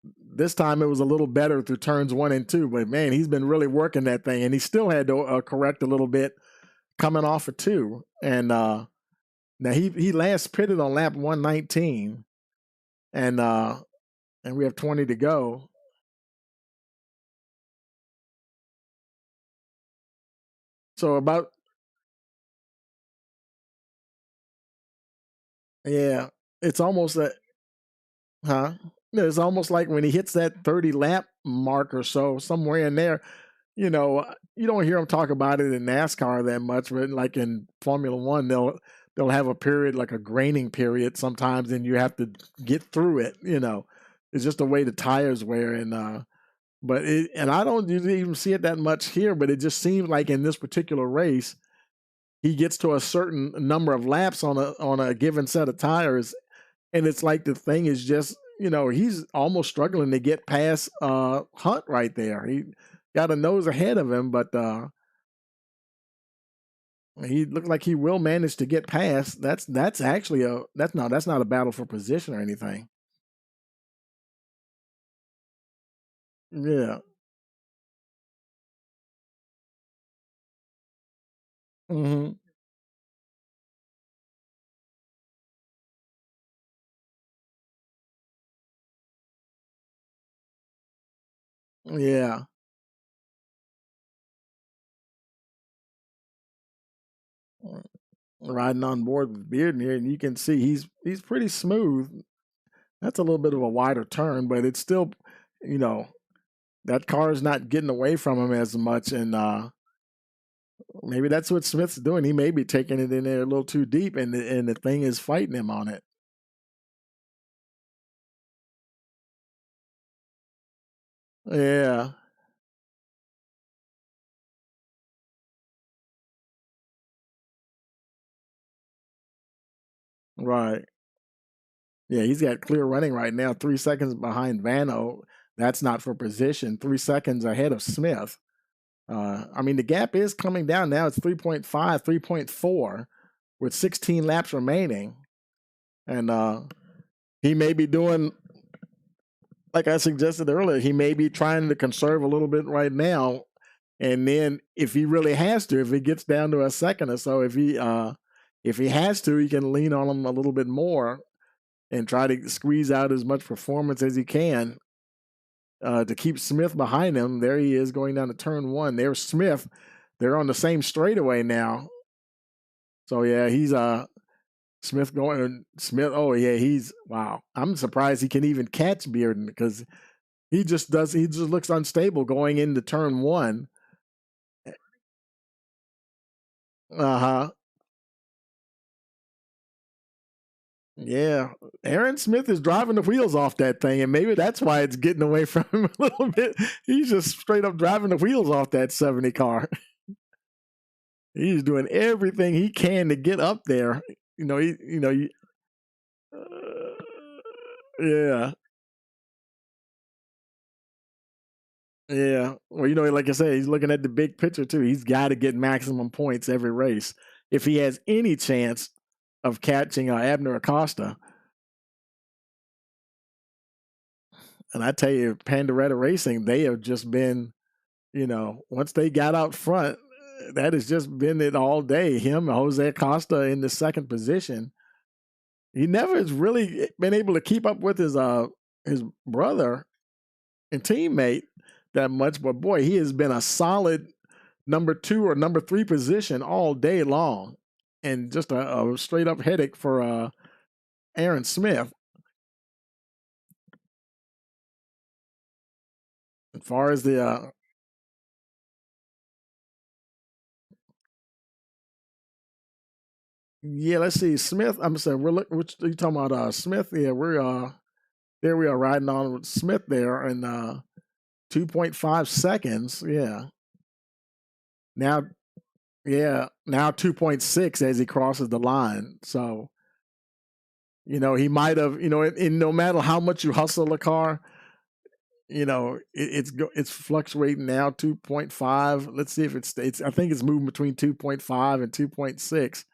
This time it was a little better through turns 1 and 2, but man, he's been really working that thing, and he still had to correct a little bit coming off of 2. And now he last pitted on lap 119, and we have 20 to go. So about yeah, it's almost a huh? It's almost like when he hits that 30 lap mark or so, somewhere in there, you don't hear him talk about it in NASCAR that much, but like in Formula One, they'll have a period like a graining period sometimes, and you have to get through it. It's just the way the tires wear, and I don't usually even see it that much here, but it just seems like in this particular race, he gets to a certain number of laps on a given set of tires, and it's like the thing is just he's almost struggling to get past Hunt right there. He got a nose ahead of him, but he looked like he will manage to get past. That's actually that's not a battle for position or anything. Yeah. Hmm. Yeah. Riding on board with Bearden here, and you can see he's pretty smooth. That's a little bit of a wider turn, but it's still, you know, that car is not getting away from him as much, and maybe that's what Smith's doing. He may be taking it in there a little too deep, and the thing is fighting him on it. Yeah, right. Yeah, he's got clear running right now. 3 seconds behind Vano. That's not for position. 3 seconds ahead of Smith. I mean, the gap is coming down now. It's 3.5, 3.4 with 16 laps remaining. And he may be doing, like I suggested earlier, he may be trying to conserve a little bit right now. And then if he really has to, if it gets down to a second or so, if he has to, he can lean on him a little bit more and try to squeeze out as much performance as he can to keep Smith behind him. There he is going down to turn 1. There's Smith. They're on the same straightaway now. So yeah, he's Smith going Smith. Oh yeah, he's wow. I'm surprised he can even catch Bearden because he just looks unstable going into turn 1. Uh-huh. Yeah, Aaron Smith is driving the wheels off that thing, and maybe that's why it's getting away from him a little bit. He's just straight up driving the wheels off that 70 car. He's doing everything he can to get up there. Uh, yeah, yeah. Well, like I said, he's looking at the big picture too. He's got to get maximum points every race if he has any chance of catching Abner Acosta. And I tell you, Pandoretta Racing, they have just been, once they got out front, that has just been it all day. Him, Jose Acosta in the second position. He never has really been able to keep up with his brother and teammate that much, but boy, he has been a solid number 2 or number 3 position all day long, and just a straight up headache for Aaron Smith. As far as the yeah, let's see, Smith. I'm saying we're looking. Which are you talking about? Smith. Yeah, we're there. We are riding on with Smith there, and 2.5 seconds. Yeah. Now, yeah, now 2.6 as he crosses the line. So, he might have, and no matter how much you hustle the car, it's fluctuating now 2.5. Let's see if it's I think it's moving between 2.5 and 2.6.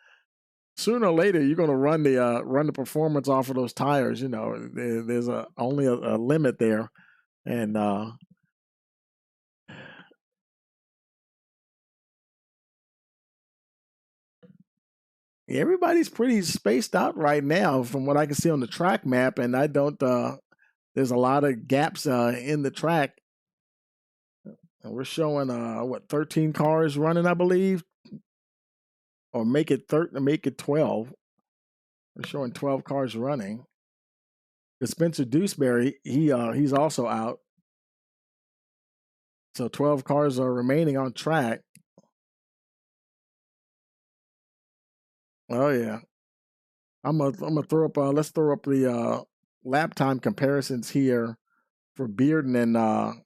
Sooner or later, you're going to run the performance off of those tires. There's only a limit there, and everybody's pretty spaced out right now, from what I can see on the track map. And I don't. There's a lot of gaps in the track, and we're showing 13 cars running, I believe, or make it 12. We're showing 12 cars running. The Spencer Dewsbury, he's also out. So 12 cars are remaining on track. Oh yeah. I'm gonna throw up let's throw up the lap time comparisons here for Bearden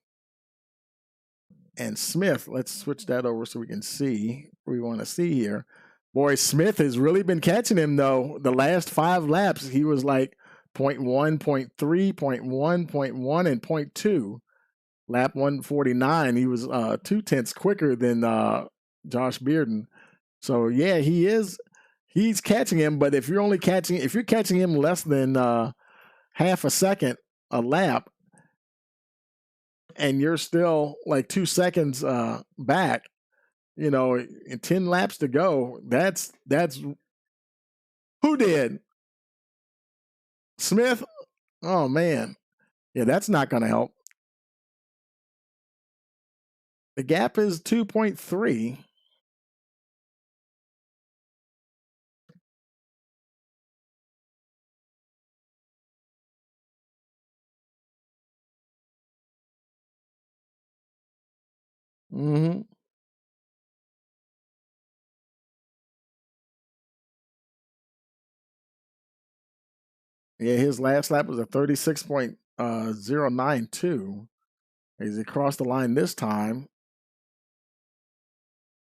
and Smith. Let's switch that over so we can see what we want to see here. Boy, Smith has really been catching him though. The last 5 laps, he was like 0.1, 0.3, 0.1, 0.1, and 0.2. Lap 149, he was 0.2 quicker than Josh Bearden. So yeah, he's catching him, but if you're catching him less than half a second a lap, and you're still like 2 seconds back, in 10 laps to go, that's who did? Smith? Oh man. Yeah, that's not going to help. The gap is 2.3. Mm-hmm. Yeah, his last lap was a 36.092. As he crossed the line this time,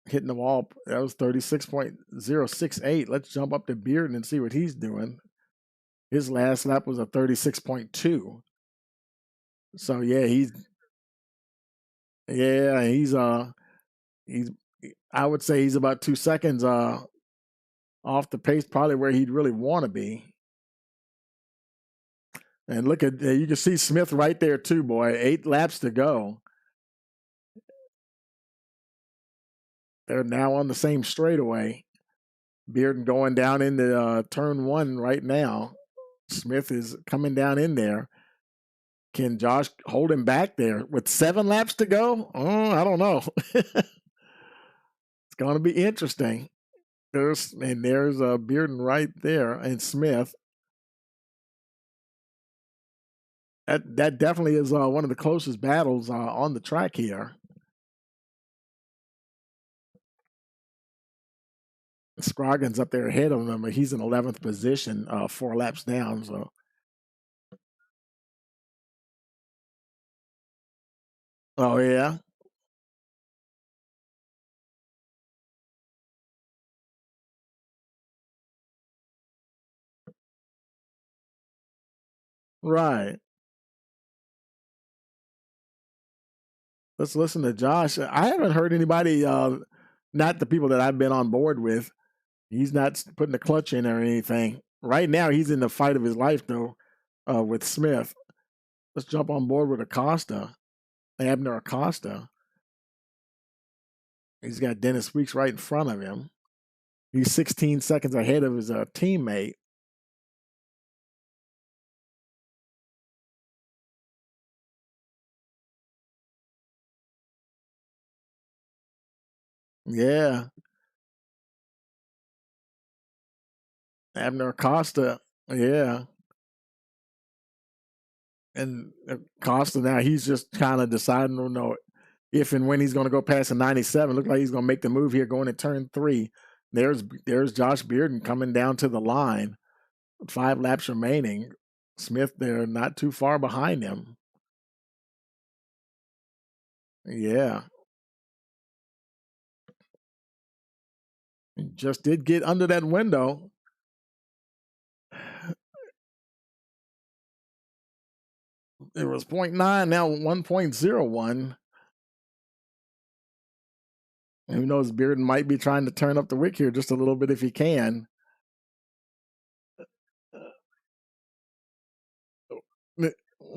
hitting the wall, that was 36.068. Let's jump up to Bearden and see what he's doing. His last lap was a 36.2. So yeah, he's I would say he's about 2 seconds off the pace, probably where he'd really want to be. And look at you can see Smith right there too, boy. 8 laps to go. They're now on the same straightaway. Bearden going down into turn 1 right now. Smith is coming down in there. Can Josh hold him back there with 7 laps to go? Oh, I don't know. It's going to be interesting. There's Bearden right there, and Smith. That definitely is one of the closest battles on the track here. Scroggins up there ahead of him, but he's in 11th position, 4 laps down. So, oh yeah, right. Let's listen to Josh. I haven't heard anybody, not the people that I've been on board with. He's not putting the clutch in or anything. Right now, he's in the fight of his life though, with Smith. Let's jump on board with Acosta, Abner Acosta. He's got Dennis Weeks right in front of him. He's 16 seconds ahead of his teammate. Yeah. Abner Acosta. Yeah. And Acosta now, he's just kind of deciding, you know, if and when he's going to go past the 97. Look like he's going to make the move here going to turn 3. There's Josh Bearden coming down to the line. 5 laps remaining. Smith there not too far behind him. Yeah. He just did get under that window. It was 0.9, now 1.01. Who knows, Bearden might be trying to turn up the wick here just a little bit if he can.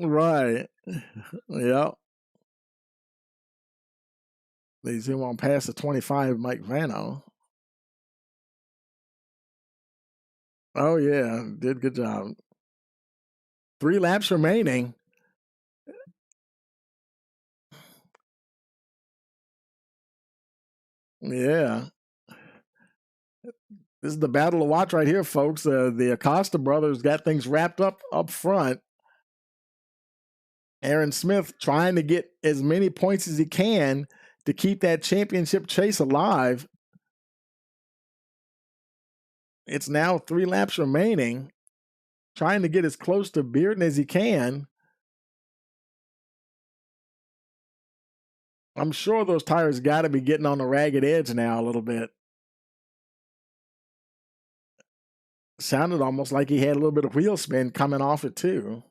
Right. Yep. They zoom on past the 25, Mike Vano. Oh, yeah. Did good job. 3 laps remaining. Yeah. This is the battle to watch right here, folks. The Acosta brothers got things wrapped up front. Aaron Smith trying to get as many points as he can to keep that championship chase alive. It's now 3 laps remaining. Trying to get as close to Bearden as he can. I'm sure those tires got to be getting on the ragged edge now a little bit. Sounded almost like he had a little bit of wheel spin coming off it too.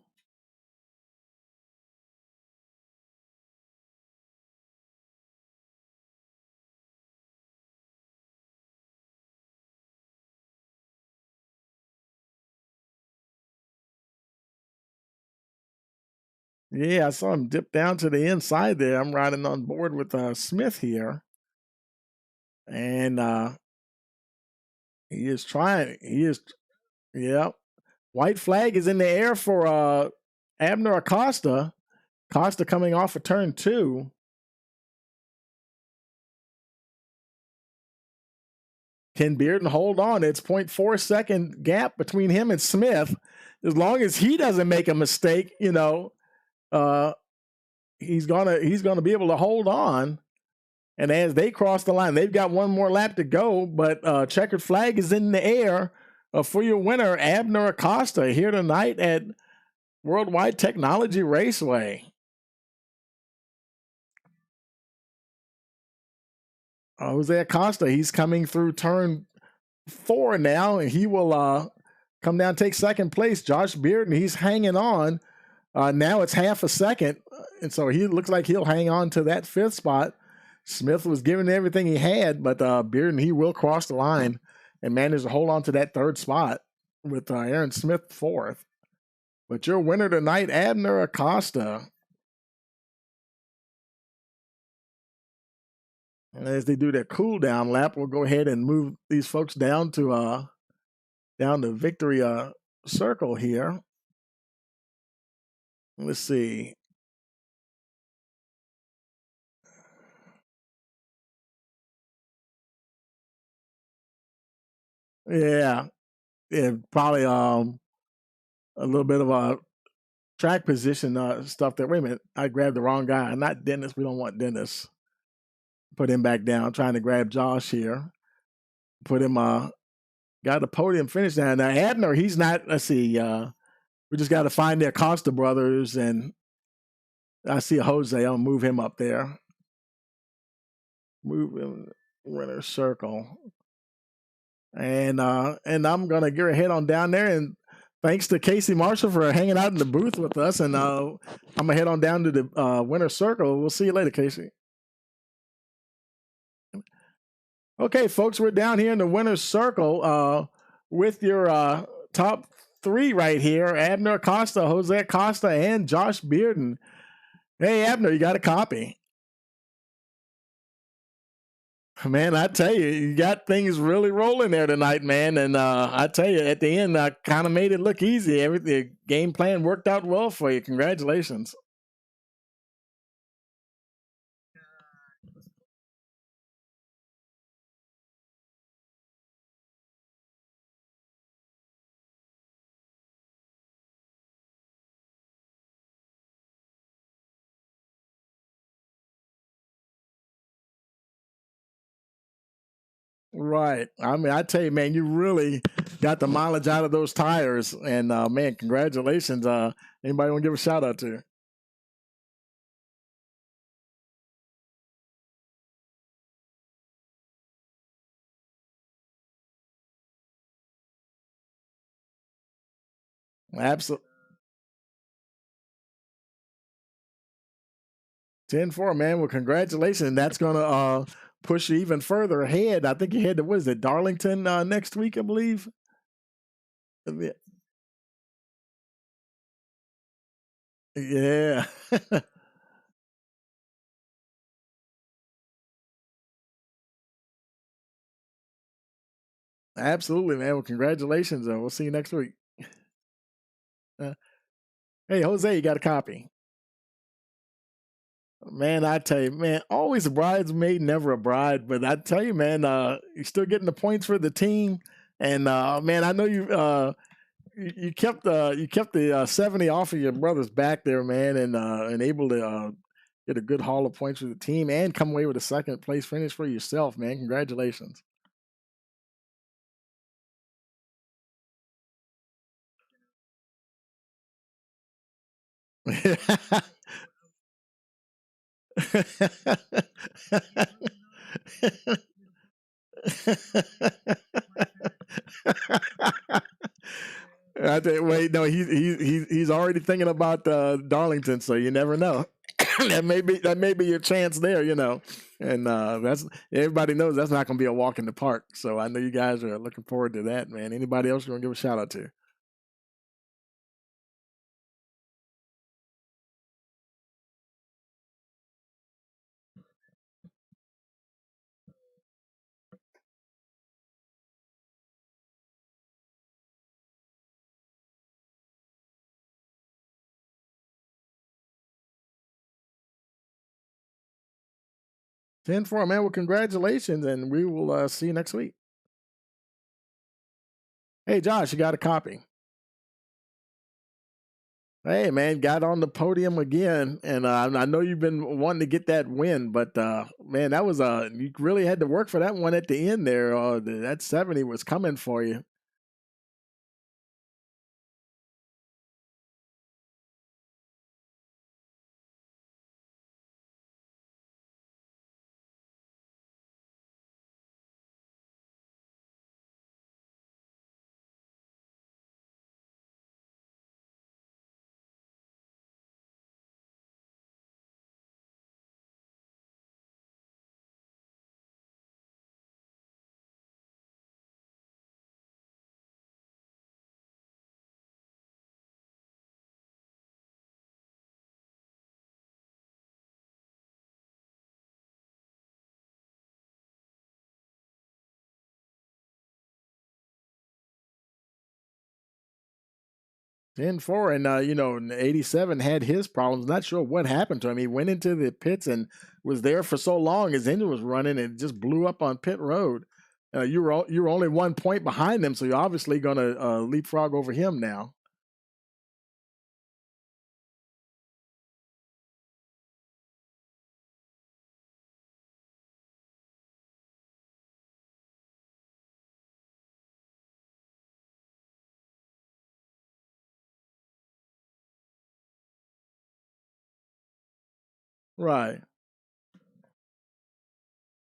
Yeah, I saw him dip down to the inside there. I'm riding on board with Smith here. And he is trying. Yeah. White flag is in the air for Abner Acosta. Acosta coming off of turn 2. Can Bearden hold on? It's 0.4 second gap between him and Smith. As long as he doesn't make a mistake, you know, he's gonna be able to hold on. And as they cross the line, they've got one more lap to go. But checkered flag is in the air for your winner, Abner Acosta, here tonight at Worldwide Technology Raceway. Jose Acosta, he's coming through turn 4 now, and he will come down and take second place. Josh Bearden, he's hanging on. Now it's half a second, and so he looks like he'll hang on to that 5th spot. Smith was giving everything he had, but Bearden, he will cross the line and manage to hold on to that 3rd spot with Aaron Smith 4th. But your winner tonight, Abner Acosta. And as they do their cool down lap, we'll go ahead and move these folks down to victory circle here. Let's see. Yeah, probably a little bit of a track position stuff there. Wait a minute, I grabbed the wrong guy. Not Dennis. We don't want Dennis. Put him back down. Trying to grab Josh here. Put him got a podium finish now. Now Abner, he's not. Let's see. We just got to find the Acosta brothers, and I see a Jose. I'll move him up there. Move him winner circle. And I'm gonna get head on down there, and thanks to Casey Marshall for hanging out in the booth with us. And I'm gonna head on down to the winner circle. We'll see you later, Casey. Okay, folks, we're down here in the winner's circle with your top three right here: Abner Acosta, Jose Acosta, and Josh Bearden. Hey, Abner, you got a copy. Man, I tell you, you got things really rolling there tonight, man. And I tell you, at the end, I kind of made it look easy. The game plan worked out well for you. Congratulations. Right. I mean, I tell you, man, you really got the mileage out of those tires. And man, congratulations. Anybody want to give a shout out to? Absolutely. 10-4, man. Well, congratulations. That's going to push you even further ahead. I think you head to, what is it, Darlington next week, I believe? Yeah. Absolutely, man. Well, congratulations. We'll see you next week. Uh, hey, Jose, you got a copy. Man, I tell you, man, always a bridesmaid, never a bride. But I tell you, man, you're still getting the points for the team. And man, I know you kept the 70 off of your brother's back there, man, and able to get a good haul of points for the team and come away with a second place finish for yourself, man. Congratulations. I think, wait, no, he's already thinking about Darlington, so you never know. that may be your chance there, and that's everybody knows that's not going to be a walk in the park. So I know you guys are looking forward to that, man. Anybody else you want to give a shout out to? Ten four, man. Well, congratulations, and we will see you next week. Hey, Josh, you got a copy? Hey, man, got on the podium again, and I know you've been wanting to get that win, but man, that was you really had to work for that one at the end there. That 70 was coming for you. 10-4, and '87 had his problems. Not sure what happened to him. He went into the pits and was there for so long. His engine was running and it just blew up on pit road. You were only 1 point behind him, so you're obviously going to leapfrog over him now. Right.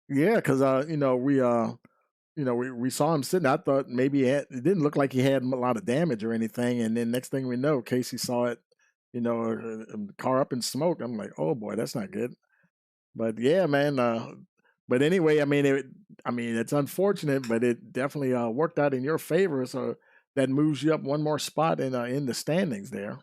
Yeah, because we saw him sitting. I thought maybe it didn't look like he had a lot of damage or anything. And then next thing we know, Casey saw it, the car up in smoke. I'm like, oh boy, that's not good. But yeah, man. But anyway, I mean, it's unfortunate, but it definitely worked out in your favor. So that moves you up one more spot in the standings there.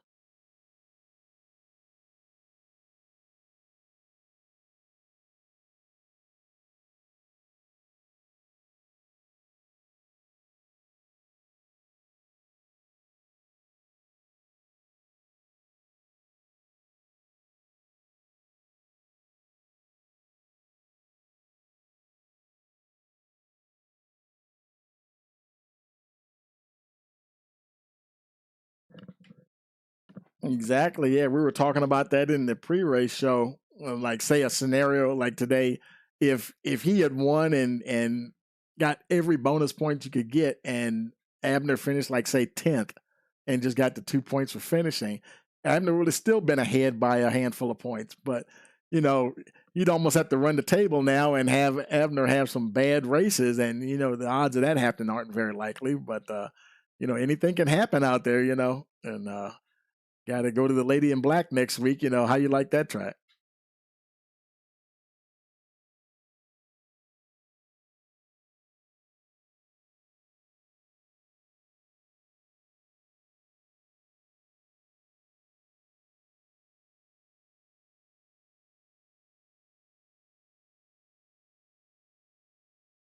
Exactly. Yeah, we were talking about that in the pre-race show. Like, say a scenario like today, if he had won and got every bonus point you could get, and Abner finished like say 10th, and just got the 2 points for finishing, Abner would have still been ahead by a handful of points. But you know, you'd almost have to run the table now and have Abner have some bad races, and the odds of that happening aren't very likely. But anything can happen out there. And got to go to the Lady in Black next week. How you like that track?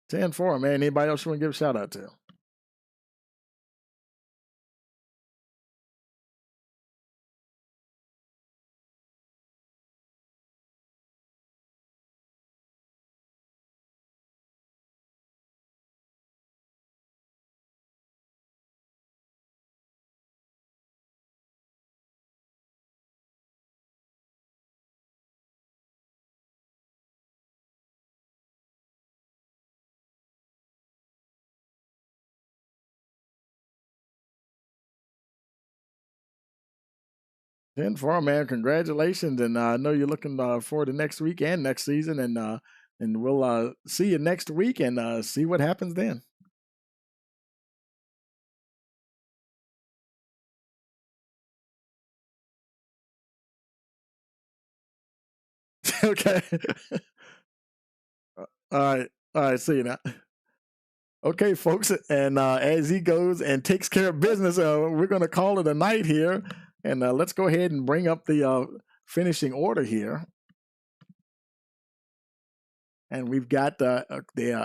Ten four, man. Anybody else you want to give a shout out to? 10-4, man. Congratulations, and I know you're looking forward to next week and next season, and we'll see you next week and see what happens then. Okay. All right. See you now. Okay, folks, and as he goes and takes care of business, we're going to call it a night here, and let's go ahead and bring up the finishing order here. And we've got the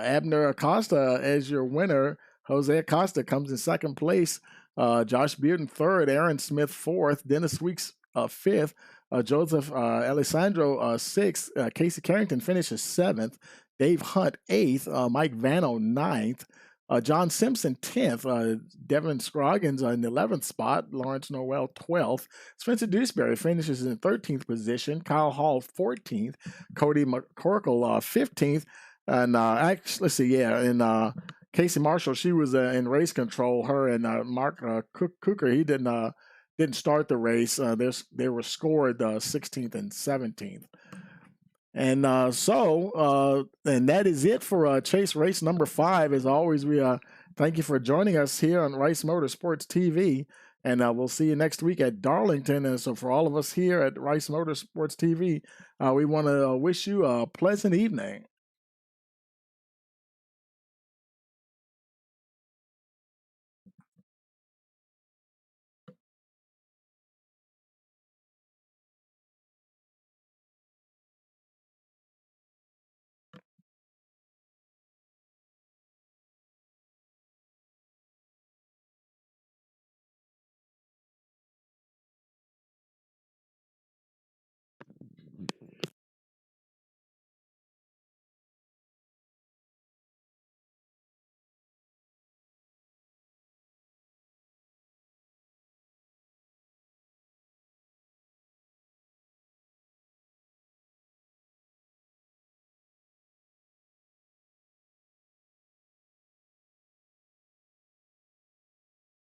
Abner Acosta as your winner. Jose Acosta comes in second place. Josh Bearden third. Aaron Smith fourth. Dennis Weeks fifth. Joseph Alessandro sixth. Casey Carrington finishes seventh. Dave Hunt eighth. Mike Vano ninth. John Simpson 10th. Devin Scroggins in the 11th spot. Lawrence Noel 12th. Spencer Dewsbury finishes in 13th position. Kyle Hall 14th. Cody McCorkle 15th. And actually, let's see, yeah, and Casey Marshall, she was in race control. Her and Mark Cooker, he didn't start the race. They were scored 16th and 17th. And and that is it for Chase Race number 5. As always, we thank you for joining us here on Rice Motorsports TV. And we'll see you next week at Darlington. And so for all of us here at Rice Motorsports TV, we want to wish you a pleasant evening.